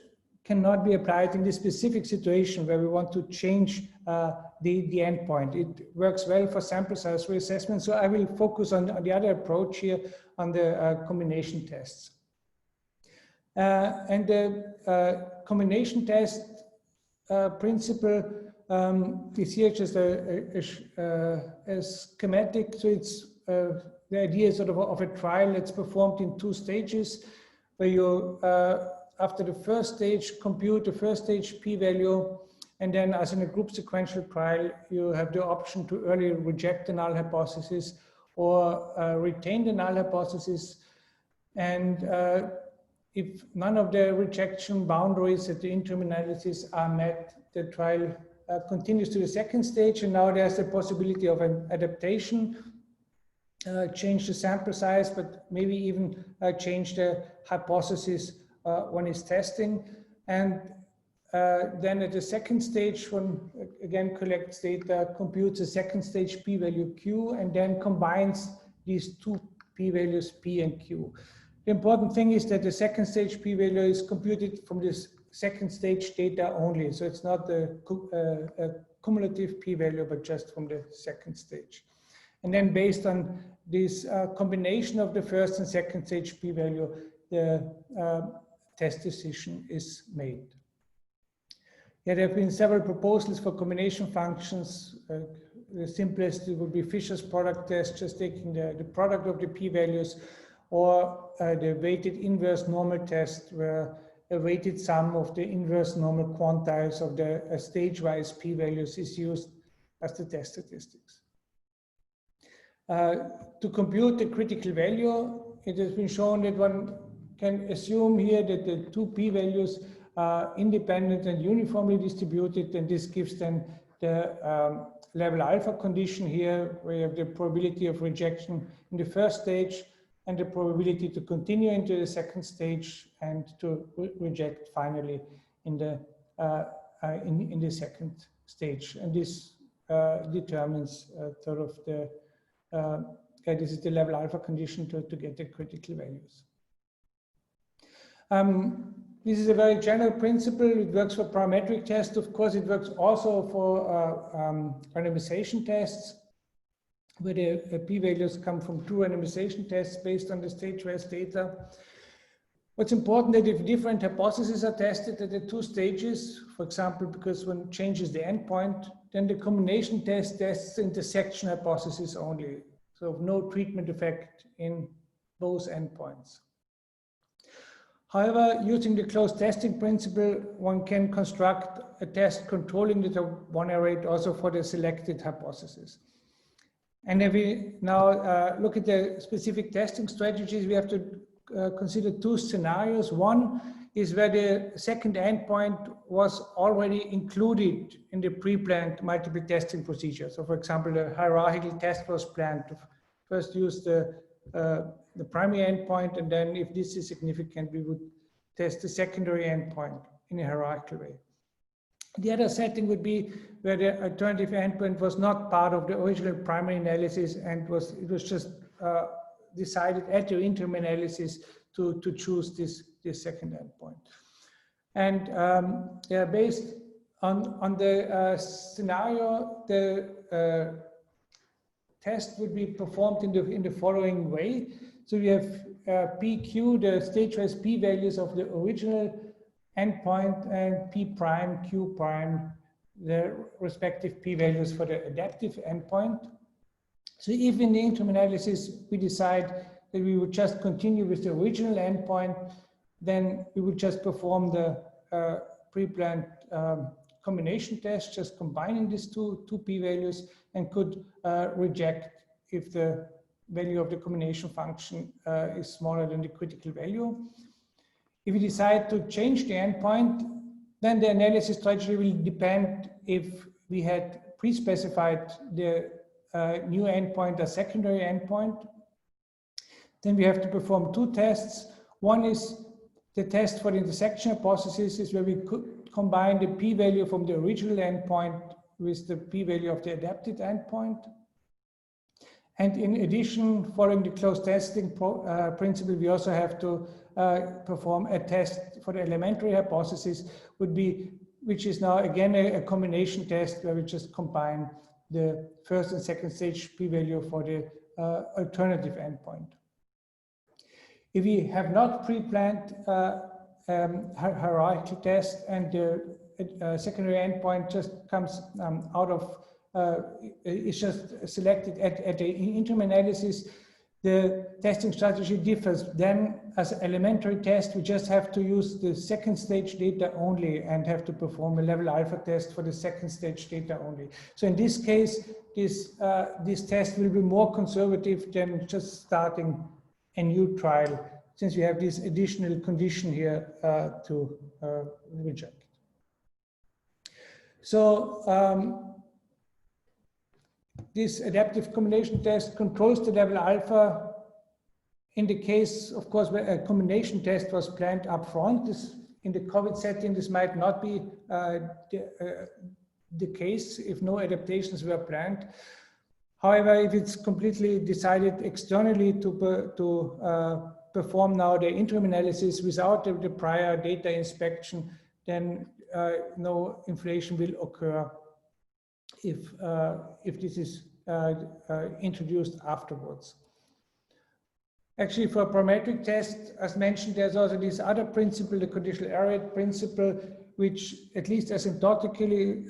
cannot be applied in this specific situation where we want to change the endpoint. It works well for sample size reassessment, so I will focus on the other approach here, on the combination tests. And the combination test principle is here just a schematic. So it's the idea sort of a trial that's performed in two stages, where you, after the first stage, compute the first stage p-value, and then as in a group sequential trial, you have the option to early reject the null hypothesis or retain the null hypothesis. And if none of the rejection boundaries at the interim analysis are met, the trial continues to the second stage, and now there's the possibility of an adaptation, change the sample size, but maybe even change the hypothesis one is testing. And then at the second stage, one again collects data, computes a second stage p-value q, and then combines these two p-values p and q. The important thing is that the second stage p-value is computed from this second stage data only. So it's not a cumulative p-value, but just from the second stage. And then based on this combination of the first and second stage p-value, the test decision is made. Yeah, there have been several proposals for combination functions. The simplest would be Fisher's product test, just taking the product of the p-values, or the weighted inverse normal test, where a weighted sum of the inverse normal quantiles of the stage-wise p-values is used as the test statistics. To compute the critical value, it has been shown that one can assume here that the two p-values are independent and uniformly distributed, and this gives then the level alpha condition here, where you have the probability of rejection in the first stage and the probability to continue into the second stage and to reject finally in the second stage. And this determines sort of the this is the level alpha condition to get the critical values. This is a very general principle. It works for parametric tests. Of course, it works also for randomization tests, where the p-values come from two randomization tests based on the stage-wise data. What's important that if different hypotheses are tested at the two stages, for example, because one changes the endpoint, then the combination test tests intersection hypothesis only. So no treatment effect in both endpoints. However, using the closed testing principle, one can construct a test controlling the one error rate also for the selected hypothesis. And if we now look at the specific testing strategies, we have to consider two scenarios. One is where the second endpoint was already included in the pre-planned multiple testing procedure. So for example, the hierarchical test was planned to first use the primary endpoint, and then if this is significant, we would test the secondary endpoint in a hierarchical way. The other setting would be where the alternative endpoint was not part of the original primary analysis, and it was just decided at the interim analysis to choose this second endpoint. And based on the scenario, the test would be performed in the following way. So we have PQ, the stage-wise p-values of the original endpoint, and P prime, Q prime, the respective p-values for the adaptive endpoint. So if in the interim analysis we decide that we would just continue with the original endpoint, then we would just perform the pre-planned combination test, just combining these two p-values, and could reject if the value of the combination function is smaller than the critical value. If we decide to change the endpoint, then the analysis strategy will depend if we had pre-specified the new endpoint as secondary endpoint. Then we have to perform two tests. One is the test for the intersection hypothesis, is where we could combine the p-value from the original endpoint with the p-value of the adapted endpoint. And in addition, following the closed testing principle, we also have to perform a test for the elementary hypothesis, which is now again a combination test where we just combine the first and second stage p-value for the alternative endpoint. If we have not pre-planned hierarchical test and the secondary endpoint just comes out of it's just selected at the interim analysis, the testing strategy differs. Then as an elementary test, we just have to use the second stage data only and have to perform a level alpha test for the second stage data only. So in this case, this test will be more conservative than just starting a new trial, since we have this additional condition here to reject. So this adaptive combination test controls the level alpha. In the case, of course, where a combination test was planned up front, in the COVID setting, this might not be the case if no adaptations were planned. However, if it's completely decided externally to perform now the interim analysis without the prior data inspection, then no inflation will occur if this is introduced afterwards. Actually, for a parametric test, as mentioned, there's also this other principle, the conditional error rate principle, which at least asymptotically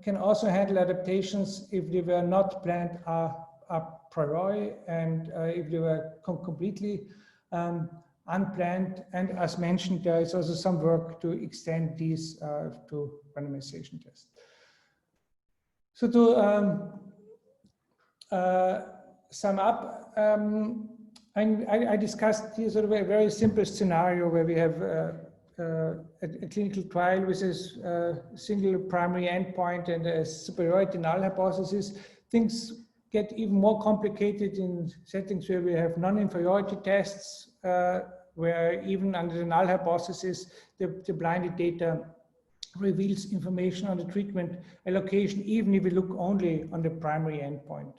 can also handle adaptations if they were not planned a priori and if they were completely unplanned. And as mentioned, there is also some work to extend these to randomization tests. So to sum up, I discussed here sort of a very simple scenario where we have a clinical trial with a single primary endpoint and a superiority null hypothesis. Things get even more complicated in settings where we have non-inferiority tests, where even under the null hypothesis, the blinded data reveals information on the treatment allocation, even if we look only on the primary endpoint.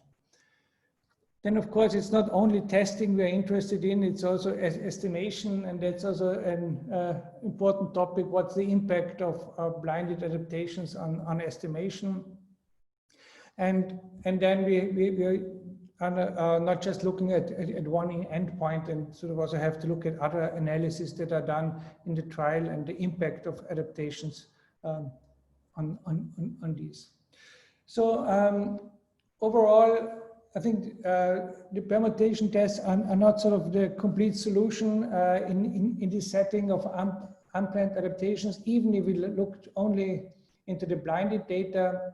Then, of course, it's not only testing we're interested in, it's also estimation, and that's also an important topic. What's the impact of blinded adaptations on estimation? And then we are not just looking at one endpoint, and sort of also have to look at other analyses that are done in the trial and the impact of adaptations on these. So overall, I think the permutation tests are not sort of the complete solution in this setting of unplanned adaptations, even if we looked only into the blinded data.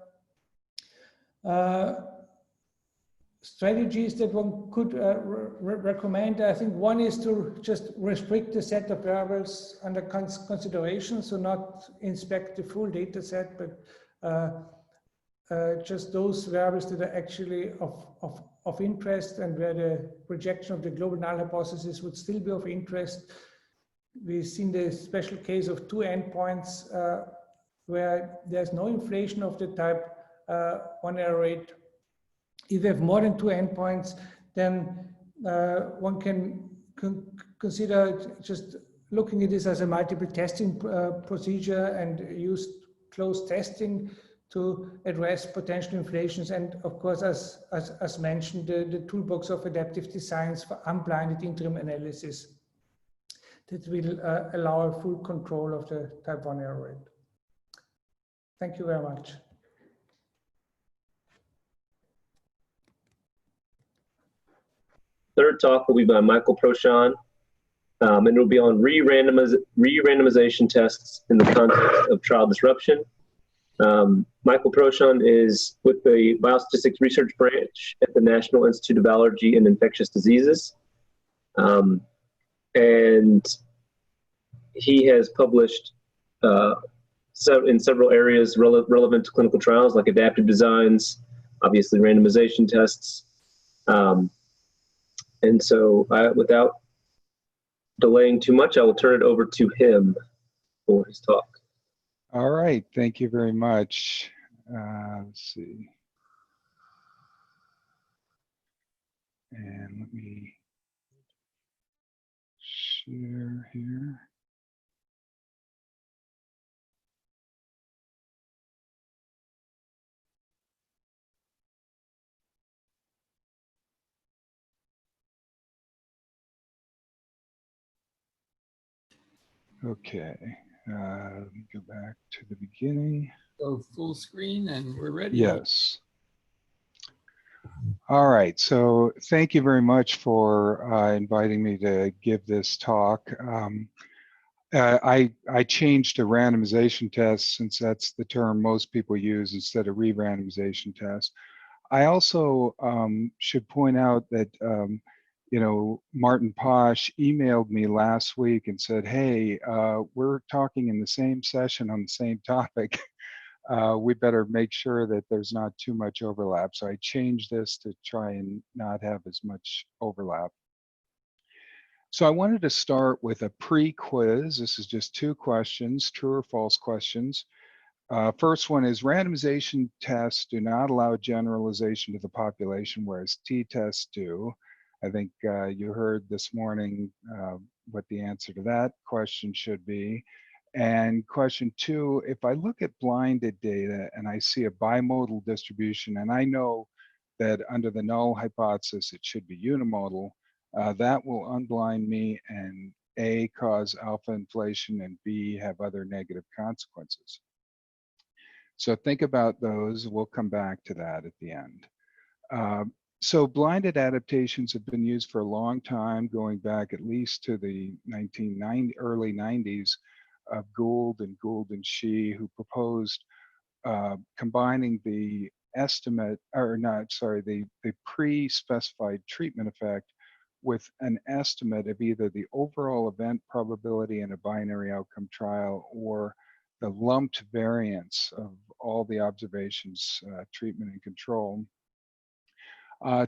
Strategies that one could recommend, I think one is to just restrict the set of variables under consideration, so not inspect the full data set, but just those variables that are actually of interest and where the projection of the global null hypothesis would still be of interest. We've seen the special case of two endpoints where there's no inflation of the type 1 error rate. If you have more than two endpoints, then one can consider just looking at this as a multiple testing procedure and use closed testing to address potential inflations. And of course, as mentioned, the toolbox of adaptive designs for unblinded interim analysis that will allow full control of the type 1 error rate. Thank you very much. Third talk will be by Michael Prochon, and it will be on re-randomization tests in the context of trial disruption. Michael Prochon is with the Biostatistics Research Branch at the National Institute of Allergy and Infectious Diseases. And he has published in several areas relevant to clinical trials, like adaptive designs, obviously randomization tests. And so without delaying too much, I will turn it over to him for his talk. All right, thank you very much. Let's see. And let me share here. Okay, let me go back to the beginning. Go full screen and we're ready. Yes. All right, so thank you very much for inviting me to give this talk. I changed to randomization tests since that's the term most people use instead of re-randomization tests. I also should point out that you know, Martin Posh emailed me last week and said, hey, we're talking in the same session on the same topic. We better make sure that there's not too much overlap. So I changed this to try and not have as much overlap. So I wanted to start with a pre-quiz. This is just 2 questions, true or false questions. First one is randomization tests do not allow generalization to the population, whereas t-tests do. I think you heard this morning what the answer to that question should be. And question 2, if I look at blinded data and I see a bimodal distribution, and I know that under the null hypothesis it should be unimodal, that will unblind me and A, cause alpha inflation, and B, have other negative consequences. So think about those. We'll come back to that at the end. So blinded adaptations have been used for a long time, going back at least to the early 90s of Gould and Shi, who proposed combining the the pre-specified treatment effect with an estimate of either the overall event probability in a binary outcome trial or the lumped variance of all the observations, treatment and control,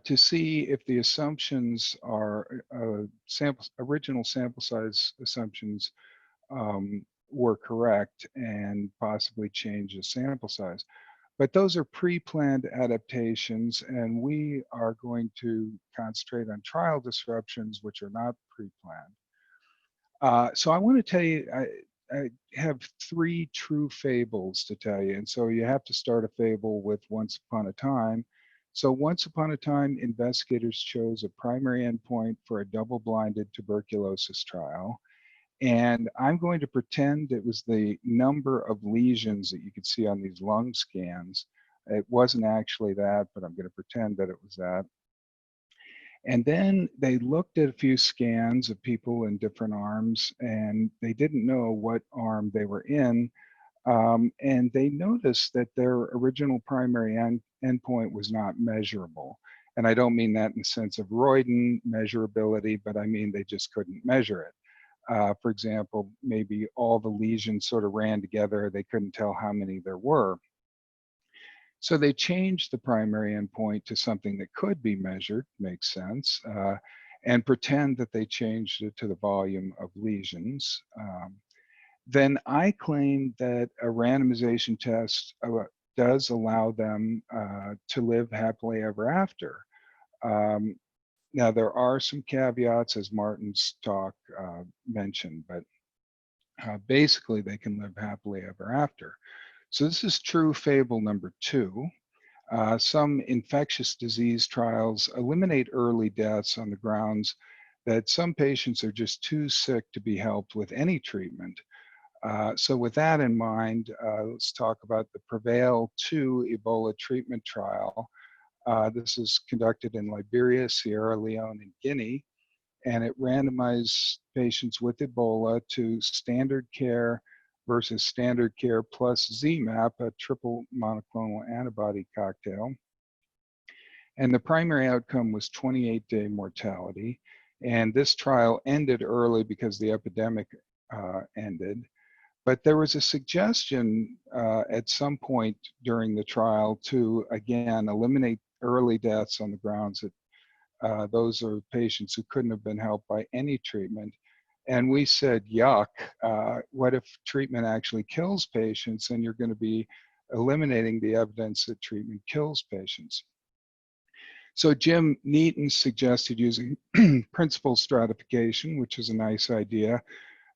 to see if the assumptions are original sample size assumptions were correct and possibly change the sample size. But those are pre-planned adaptations, and we are going to concentrate on trial disruptions, which are not pre-planned. So I want to tell you, I have 3 true fables to tell you. And so you have to start a fable with once upon a time. So once upon a time, investigators chose a primary endpoint for a double-blinded tuberculosis trial. And I'm going to pretend it was the number of lesions that you could see on these lung scans. It wasn't actually that, but I'm going to pretend that it was that. And then they looked at a few scans of people in different arms, and they didn't know what arm they were in. And they noticed that their original primary endpoint was not measurable. And I don't mean that in the sense of Royden measurability, but I mean they just couldn't measure it. For example, maybe all the lesions sort of ran together. They couldn't tell how many there were. So they changed the primary endpoint to something that could be measured, makes sense, and pretend that they changed it to the volume of lesions. Then I claim that a randomization test does allow them to live happily ever after. Now, there are some caveats, as Martin's talk mentioned, but basically they can live happily ever after. So this is true fable number 2. Some infectious disease trials eliminate early deaths on the grounds that some patients are just too sick to be helped with any treatment. So with that in mind, let's talk about the Prevail 2 Ebola treatment trial. This is conducted in Liberia, Sierra Leone, and Guinea, and it randomized patients with Ebola to standard care versus standard care plus ZMapp, a triple monoclonal antibody cocktail. And the primary outcome was 28-day mortality. And this trial ended early because the epidemic ended. But there was a suggestion at some point during the trial to, again, eliminate early deaths on the grounds that those are patients who couldn't have been helped by any treatment. And we said, yuck, what if treatment actually kills patients and you're going to be eliminating the evidence that treatment kills patients? So Jim Neaton suggested using principal stratification, which is a nice idea.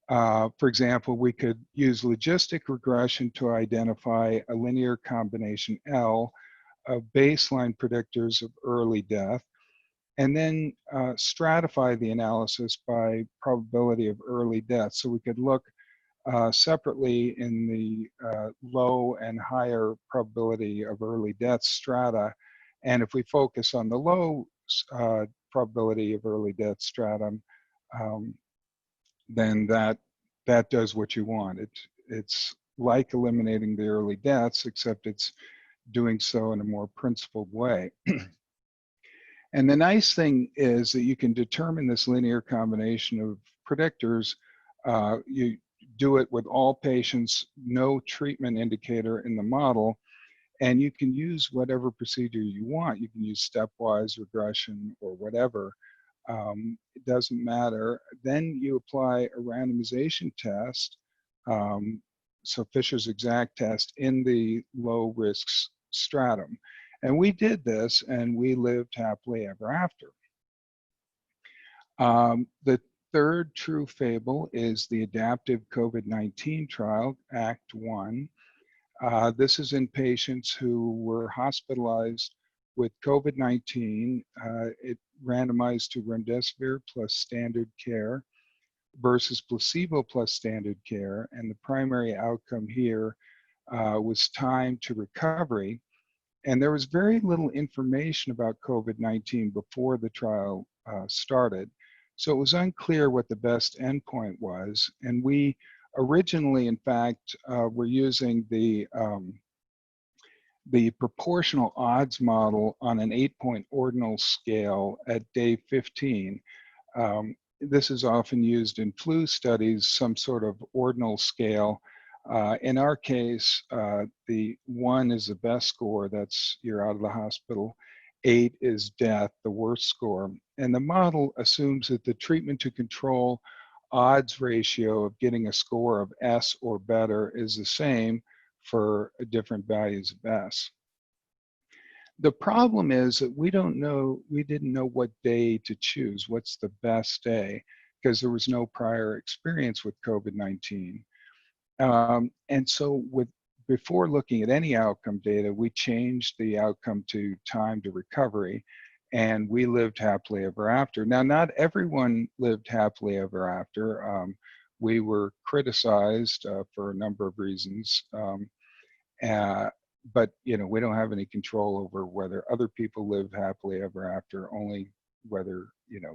For example, we could use logistic regression to identify a linear combination L of baseline predictors of early death, and then stratify the analysis by probability of early death. So we could look separately in the low and higher probability of early death strata. And if we focus on the low probability of early death stratum, then that does what you want. It's like eliminating the early deaths, except it's doing so in a more principled way. And the nice thing is that you can determine this linear combination of predictors. You do it with all patients, no treatment indicator in the model, and you can use whatever procedure you want. You can use stepwise regression or whatever. It doesn't matter. Then you apply a randomization test, so Fisher's exact test in the low risk stratum. And we did this and we lived happily ever after. The third true fable is the adaptive COVID-19 trial, Act 1. This is in patients who were hospitalized with COVID-19. It randomized to remdesivir plus standard care versus placebo plus standard care. And the primary outcome here was time to recovery. And there was very little information about COVID-19 before the trial started. So it was unclear what the best endpoint was. And we originally, in fact, were using the proportional odds model on an 8-point ordinal scale at day 15. This is often used in flu studies, some sort of ordinal scale. In our case, the 1 is the best score, that's you're out of the hospital. 8 is death, the worst score. And the model assumes that the treatment to control odds ratio of getting a score of S or better is the same for different values of S. The problem is that we didn't know what day to choose, what's the best day, because there was no prior experience with COVID-19. And so before looking at any outcome data, we changed the outcome to time to recovery, and we lived happily ever after. Now, not everyone lived happily ever after. We were criticized for a number of reasons, but we don't have any control over whether other people live happily ever after, only whether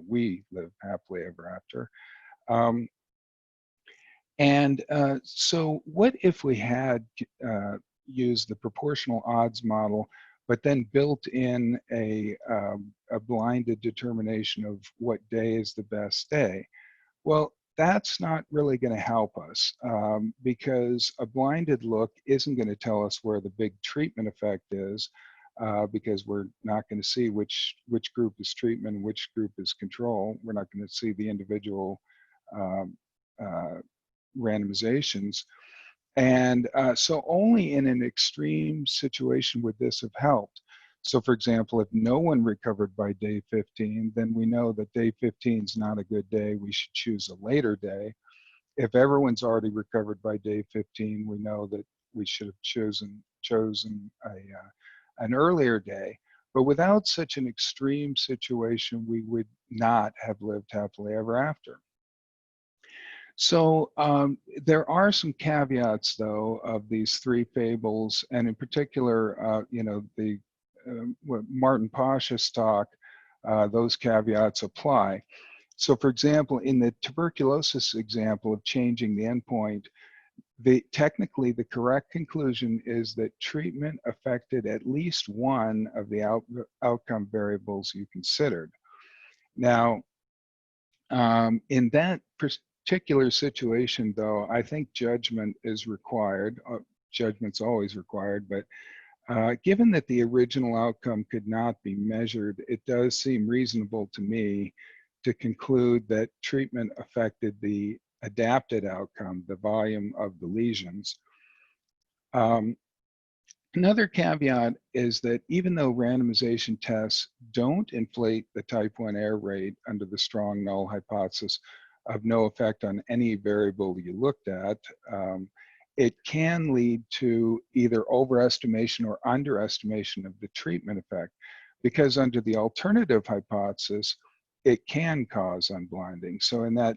we live happily ever after. So what if we had used the proportional odds model, but then built in a blinded determination of what day is the best day? Well, that's not really going to help us because a blinded look isn't going to tell us where the big treatment effect is because we're not going to see which group is treatment and which group is control. We're not going to see the individual randomizations. And so only in an extreme situation would this have helped. So for example, if no one recovered by day 15, then we know that day 15 is not a good day. We should choose a later day. If everyone's already recovered by day 15, we know that we should have chosen an earlier day. But without such an extreme situation, we would not have lived happily ever after. So there are some caveats, though, of these three fables, and in particular, you know, what Martin Pasha's talk, those caveats apply. So, for example, in the tuberculosis example of changing the endpoint, technically the correct conclusion is that treatment affected at least one of the outcome variables you considered. Now, in that particular situation, though, I think judgment is required. Judgment's always required, but given that the original outcome could not be measured, it does seem reasonable to me to conclude that treatment affected the adapted outcome, the volume of the lesions. Another caveat is that even though randomization tests don't inflate the type 1 error rate under the strong null hypothesis of no effect on any variable you looked at, it can lead to either overestimation or underestimation of the treatment effect, because under the alternative hypothesis, it can cause unblinding. So in that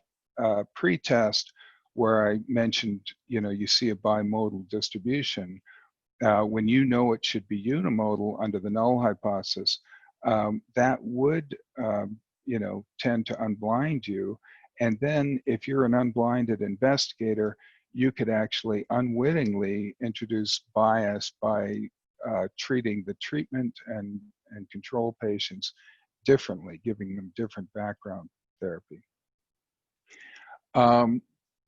pre-test where I mentioned, you know, you see a bimodal distribution, when you know it should be unimodal under the null hypothesis, that would, you know, tend to unblind you. And then if you're an unblinded investigator, you could actually unwittingly introduce bias by treating the treatment and control patients differently, giving them different background therapy.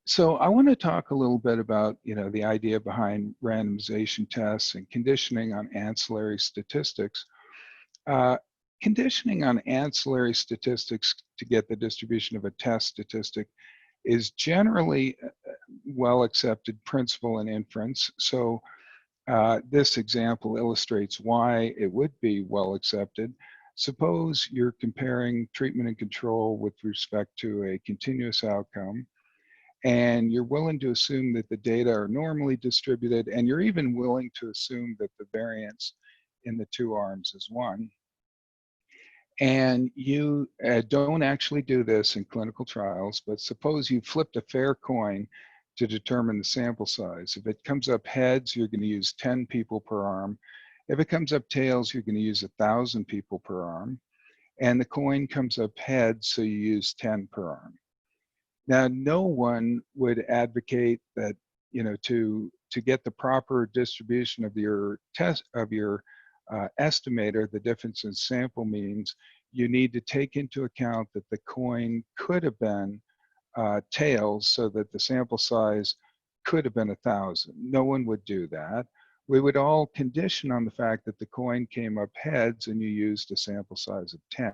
So I want to talk a little bit about, you know, the idea behind randomization tests and conditioning on ancillary statistics. Conditioning on ancillary statistics to get the distribution of a test statistic is generally well accepted principle in inference. So this example illustrates why it would be well accepted. Suppose you're comparing treatment and control with respect to a continuous outcome, and you're willing to assume that the data are normally distributed, and you're even willing to assume that the variance in the two arms is 1. And you don't actually do this in clinical trials, but suppose you flipped a fair coin to determine the sample size. If it comes up heads, you're going to use 10 people per arm. If it comes up tails, you're going to use 1,000 people per arm. And the coin comes up heads, so you use 10 per arm. Now, no one would advocate that, you know, to get the proper distribution of your estimator, the difference in sample means, you need to take into account that the coin could have been tails, so that the sample size could have been 1,000. No one would do that. We would all condition on the fact that the coin came up heads and you used a sample size of 10.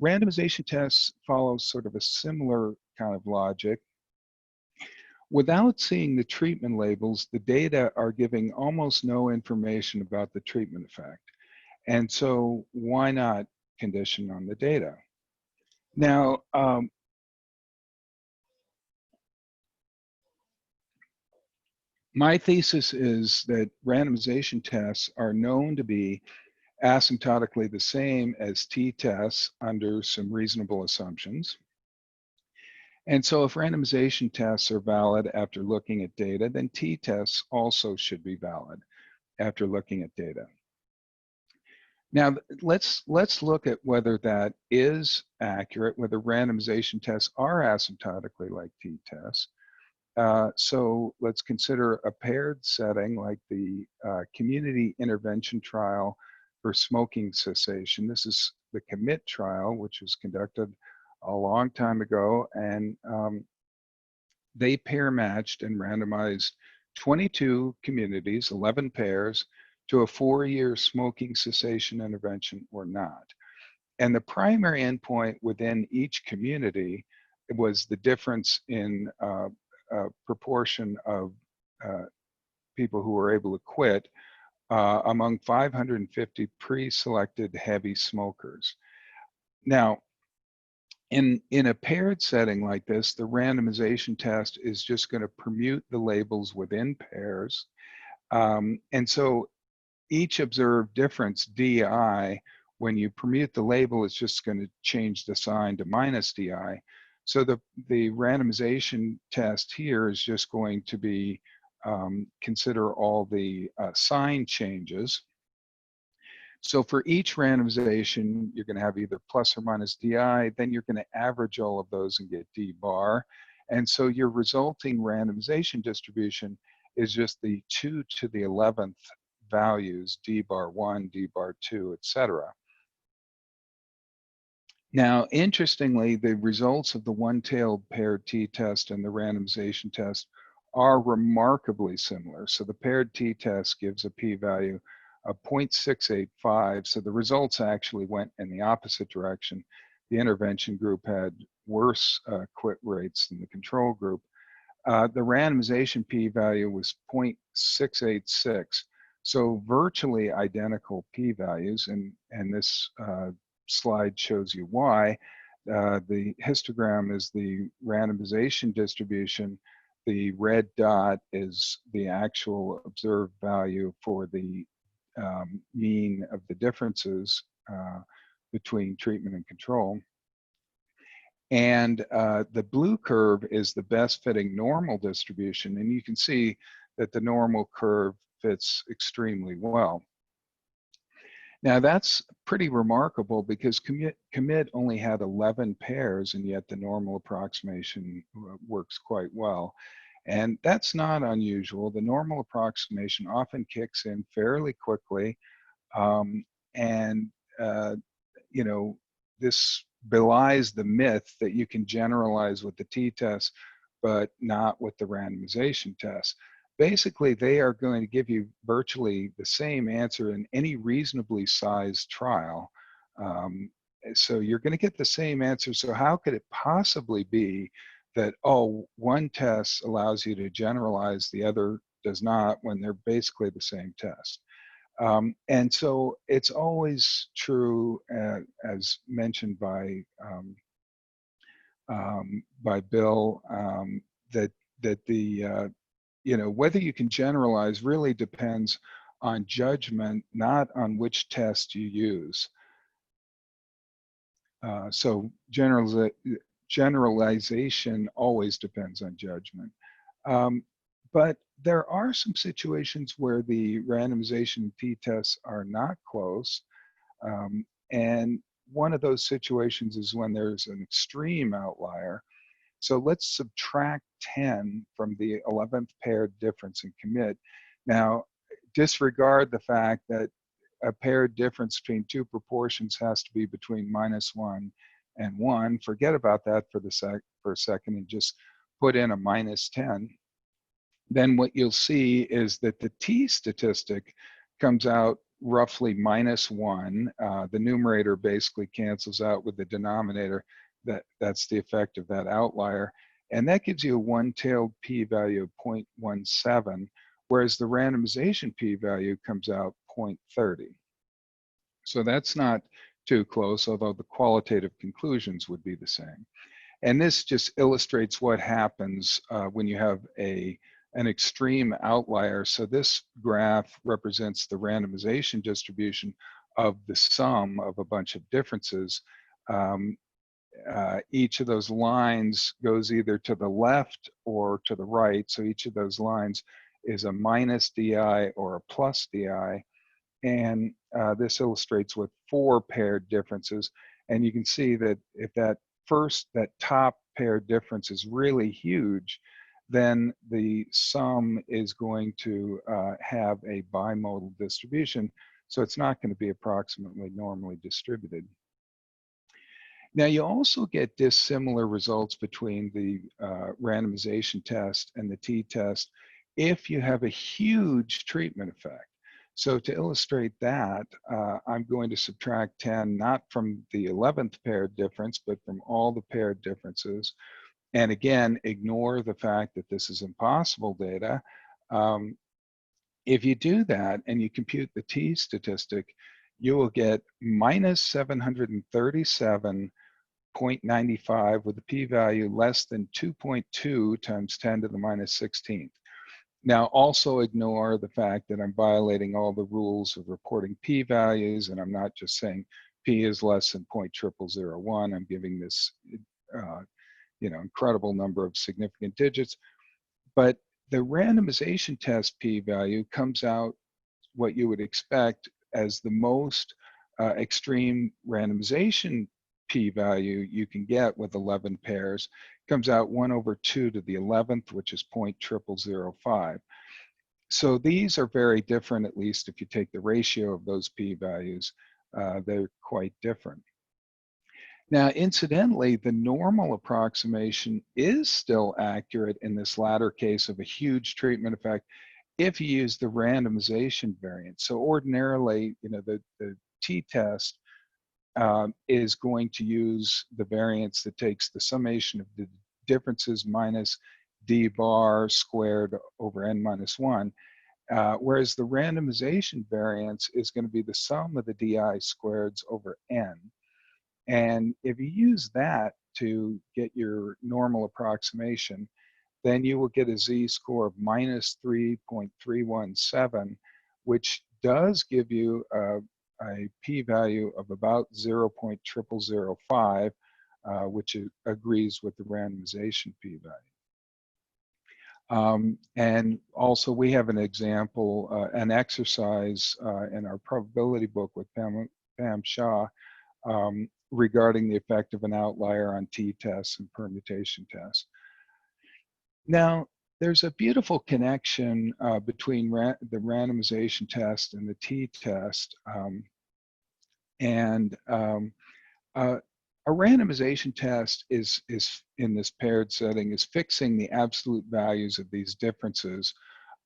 Randomization tests follow sort of a similar kind of logic. Without seeing the treatment labels, the data are giving almost no information about the treatment effect. And so why not condition on the data? Now, my thesis is that randomization tests are known to be asymptotically the same as t-tests under some reasonable assumptions. And so if randomization tests are valid after looking at data, then t-tests also should be valid after looking at data. Now, let's look at whether that is accurate, whether randomization tests are asymptotically like t-tests. So let's consider a paired setting like the community intervention trial for smoking cessation. This is the COMMIT trial, which was conducted a long time ago, and they pair matched and randomized 22 communities, 11 pairs, to a 4-year smoking cessation intervention or not. And the primary endpoint within each community was the difference in proportion of people who were able to quit among 550 pre-selected heavy smokers. Now, In a paired setting like this, the randomization test is just going to permute the labels within pairs. And so each observed difference, DI, when you permute the label, it's just going to change the sign to minus DI. So the randomization test here is just going to be consider all the sign changes. So for each randomization, you're going to have either plus or minus DI, then you're going to average all of those and get D bar. And so your resulting randomization distribution is just the 2 to the 11th values, D bar 1, D bar 2, etc. Now, interestingly, the results of the one-tailed paired t-test and the randomization test are remarkably similar. So the paired t-test gives a p-value of 0.685. So the results actually went in the opposite direction. The intervention group had worse quit rates than the control group. The randomization p-value was 0.686. So virtually identical p-values, and this slide shows you why. The histogram is the randomization distribution. The red dot is the actual observed value for the mean of the differences between treatment and control. And the blue curve is the best fitting normal distribution. And you can see that the normal curve fits extremely well. Now that's pretty remarkable because commit only had 11 pairs, and yet the normal approximation works quite well. And that's not unusual. The normal approximation often kicks in fairly quickly. You know, this belies the myth that you can generalize with the t-test, but not with the randomization test. Basically, they are going to give you virtually the same answer in any reasonably sized trial. So you're going to get the same answer. So how could it possibly be that, oh, one test allows you to generalize, the other does not, when they're basically the same test? And so it's always true, as mentioned by Bill, that the you know, whether you can generalize really depends on judgment, not on which test you use. So generalization always depends on judgment. But there are some situations where the randomization t-tests are not close. And one of those situations is when there's an extreme outlier. So let's subtract 10 from the 11th paired difference in commit. Now, disregard the fact that a paired difference between two proportions has to be between -1 and 1. Forget about that for a second and just put in a -10. Then what you'll see is that the t statistic comes out roughly -1. The numerator basically cancels out with the denominator. That's the effect of that outlier. And that gives you a one-tailed p-value of 0.17, whereas the randomization p-value comes out 0.30. So that's not too close, although the qualitative conclusions would be the same. And this just illustrates what happens when you have an extreme outlier. So this graph represents the randomization distribution of the sum of a bunch of differences. Each of those lines goes either to the left or to the right. So each of those lines is a minus DI or a plus DI. And this illustrates with 4 paired differences. And you can see that if that top paired difference is really huge, then the sum is going to have a bimodal distribution. So it's not going to be approximately normally distributed. Now, you also get dissimilar results between the randomization test and the t-test if you have a huge treatment effect. So to illustrate that, I'm going to subtract 10, not from the 11th paired difference, but from all the paired differences. And again, ignore the fact that this is impossible data. If you do that and you compute the t statistic, you will get -737 0.95 with a p-value less than 2.2 times 10 to the minus 16th. Now, also ignore the fact that I'm violating all the rules of reporting p-values, and I'm not just saying p is less than 0.0001. I'm giving this, incredible number of significant digits. But the randomization test p-value comes out what you would expect as the most extreme randomization p-value you can get with 11 pairs. Comes out 1/2 to the 11th, which is 0.0005. So these are very different, at least if you take the ratio of those p-values, they're quite different. Now, incidentally, the normal approximation is still accurate in this latter case of a huge treatment effect if you use the randomization variant. So ordinarily, the t-test is going to use the variance that takes the summation of the differences minus d bar squared over n minus 1, whereas the randomization variance is going to be the sum of the di squareds over n. And if you use that to get your normal approximation, then you will get a z-score of minus 3.317, which does give you a p-value of about 0.0005, which agrees with the randomization p-value. And also we have an example, an exercise in our probability book with Pam Shah regarding the effect of an outlier on t-tests and permutation tests. Now, there's a beautiful connection between the randomization test and the t-test. A randomization test is in this paired setting is fixing the absolute values of these differences,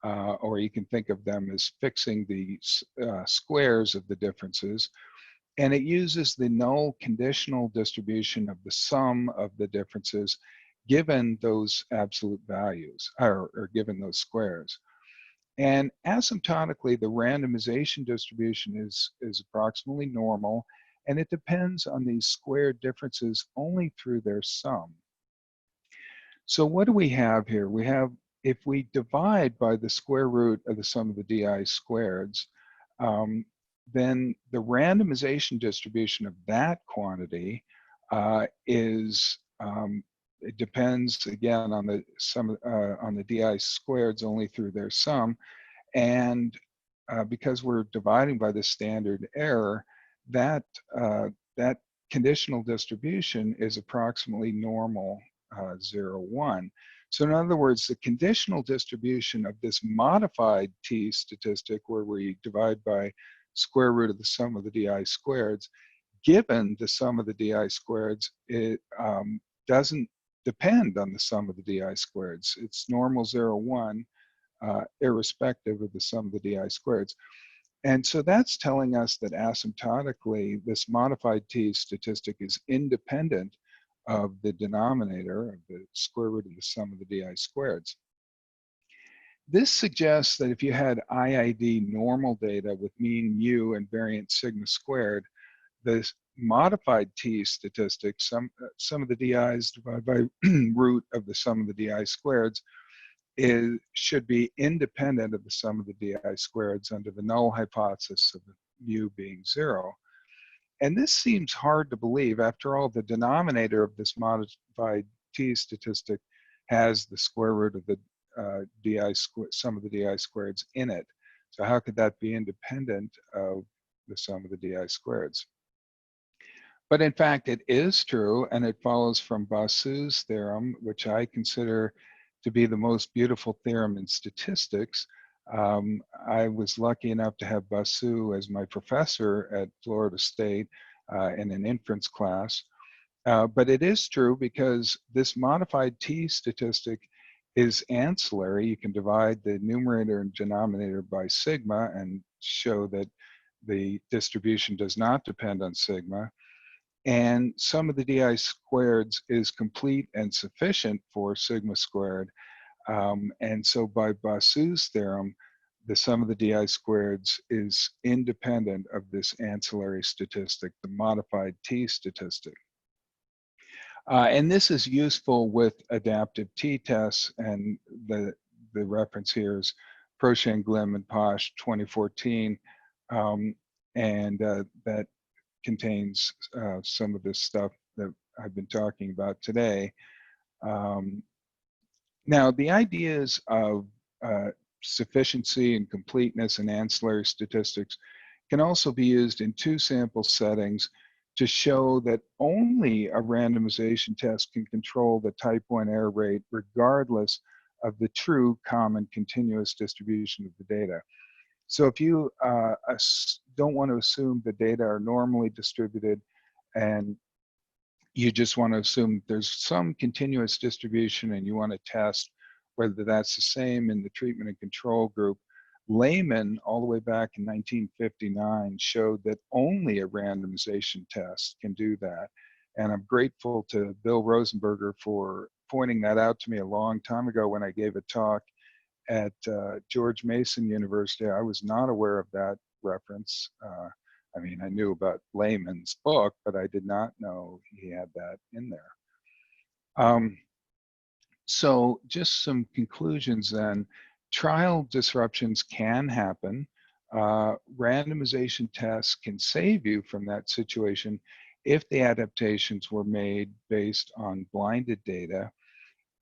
or you can think of them as fixing the squares of the differences. And it uses the null conditional distribution of the sum of the differences given those absolute values, or given those squares. And asymptotically, the randomization distribution is approximately normal, and it depends on these squared differences only through their sum. So what do we have here? We have, if we divide by the square root of the sum of the di squareds, then the randomization distribution of that quantity it depends again on the sum on the di squareds only through their sum, and because we're dividing by the standard error, that conditional distribution is approximately normal 0, 1. So in other words, the conditional distribution of this modified t statistic, where we divide by square root of the sum of the di squareds, given the sum of the di squareds, it doesn't depend on the sum of the di squareds. It's normal 0, 1, irrespective of the sum of the di squareds. And so that's telling us that asymptotically, this modified t statistic is independent of the denominator, of the square root of the sum of the di squareds. This suggests that if you had IID normal data with mean mu and variance sigma squared, the modified t statistic, sum of the di's divided by root of the sum of the di squareds, should be independent of the sum of the di squareds under the null hypothesis of mu being 0. And this seems hard to believe. After all, the denominator of this modified t statistic has the square root of the sum of the di squareds in it. So how could that be independent of the sum of the di squareds? But in fact, it is true, and it follows from Basu's theorem, which I consider to be the most beautiful theorem in statistics. I was lucky enough to have Basu as my professor at Florida State in an inference class. But it is true because this modified t statistic is ancillary. You can divide the numerator and denominator by sigma and show that the distribution does not depend on sigma. And sum of the di squareds is complete and sufficient for sigma squared. And so by Basu's theorem, the sum of the di squareds is independent of this ancillary statistic, the modified t statistic. And this is useful with adaptive t-tests, and the reference here is Prochet, Glim, and Posh 2014, and that contains some of this stuff that I've been talking about today. Now, the ideas of sufficiency and completeness and ancillary statistics can also be used in two sample settings to show that only a randomization test can control the type 1 error rate regardless of the true common continuous distribution of the data. So if you don't want to assume the data are normally distributed and you just want to assume there's some continuous distribution and you want to test whether that's the same in the treatment and control group, Lehman, all the way back in 1959, showed that only a randomization test can do that. And I'm grateful to Bill Rosenberger for pointing that out to me a long time ago when I gave a talk at George Mason University. I was not aware of that reference. I mean, I knew about Lehman's book, but I did not know he had that in there. So just some conclusions then. Trial disruptions can happen. Randomization tests can save you from that situation if the adaptations were made based on blinded data.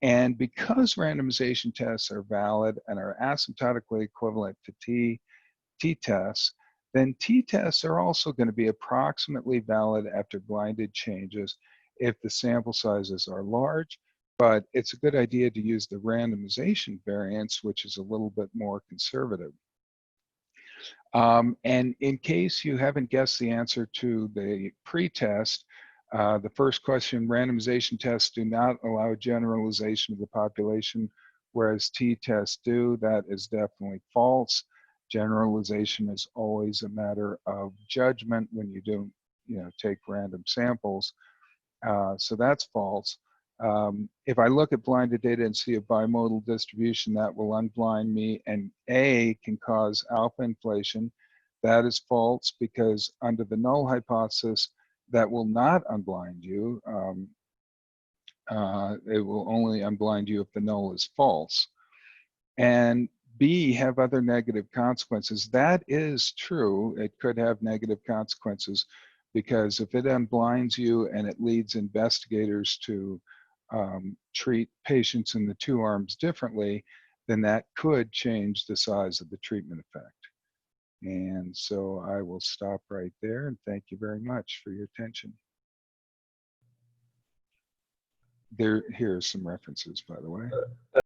And because randomization tests are valid and are asymptotically equivalent to t-tests, then t-tests are also going to be approximately valid after blinded changes if the sample sizes are large. But it's a good idea to use the randomization variance, which is a little bit more conservative. And in case you haven't guessed the answer to the pre-test, the first question, randomization tests do not allow generalization of the population, whereas t-tests do. That is definitely false. Generalization is always a matter of judgment when you do, take random samples. So that's false. If I look at blinded data and see a bimodal distribution, that will unblind me, and A can cause alpha inflation. That is false because under the null hypothesis, that will not unblind you. It will only unblind you if the null is false. And B, have other negative consequences. That is true. It could have negative consequences because if it unblinds you and it leads investigators to treat patients in the two arms differently, then that could change the size of the treatment effect. And so I will stop right there, and thank you very much for your attention. Here are some references, by the way.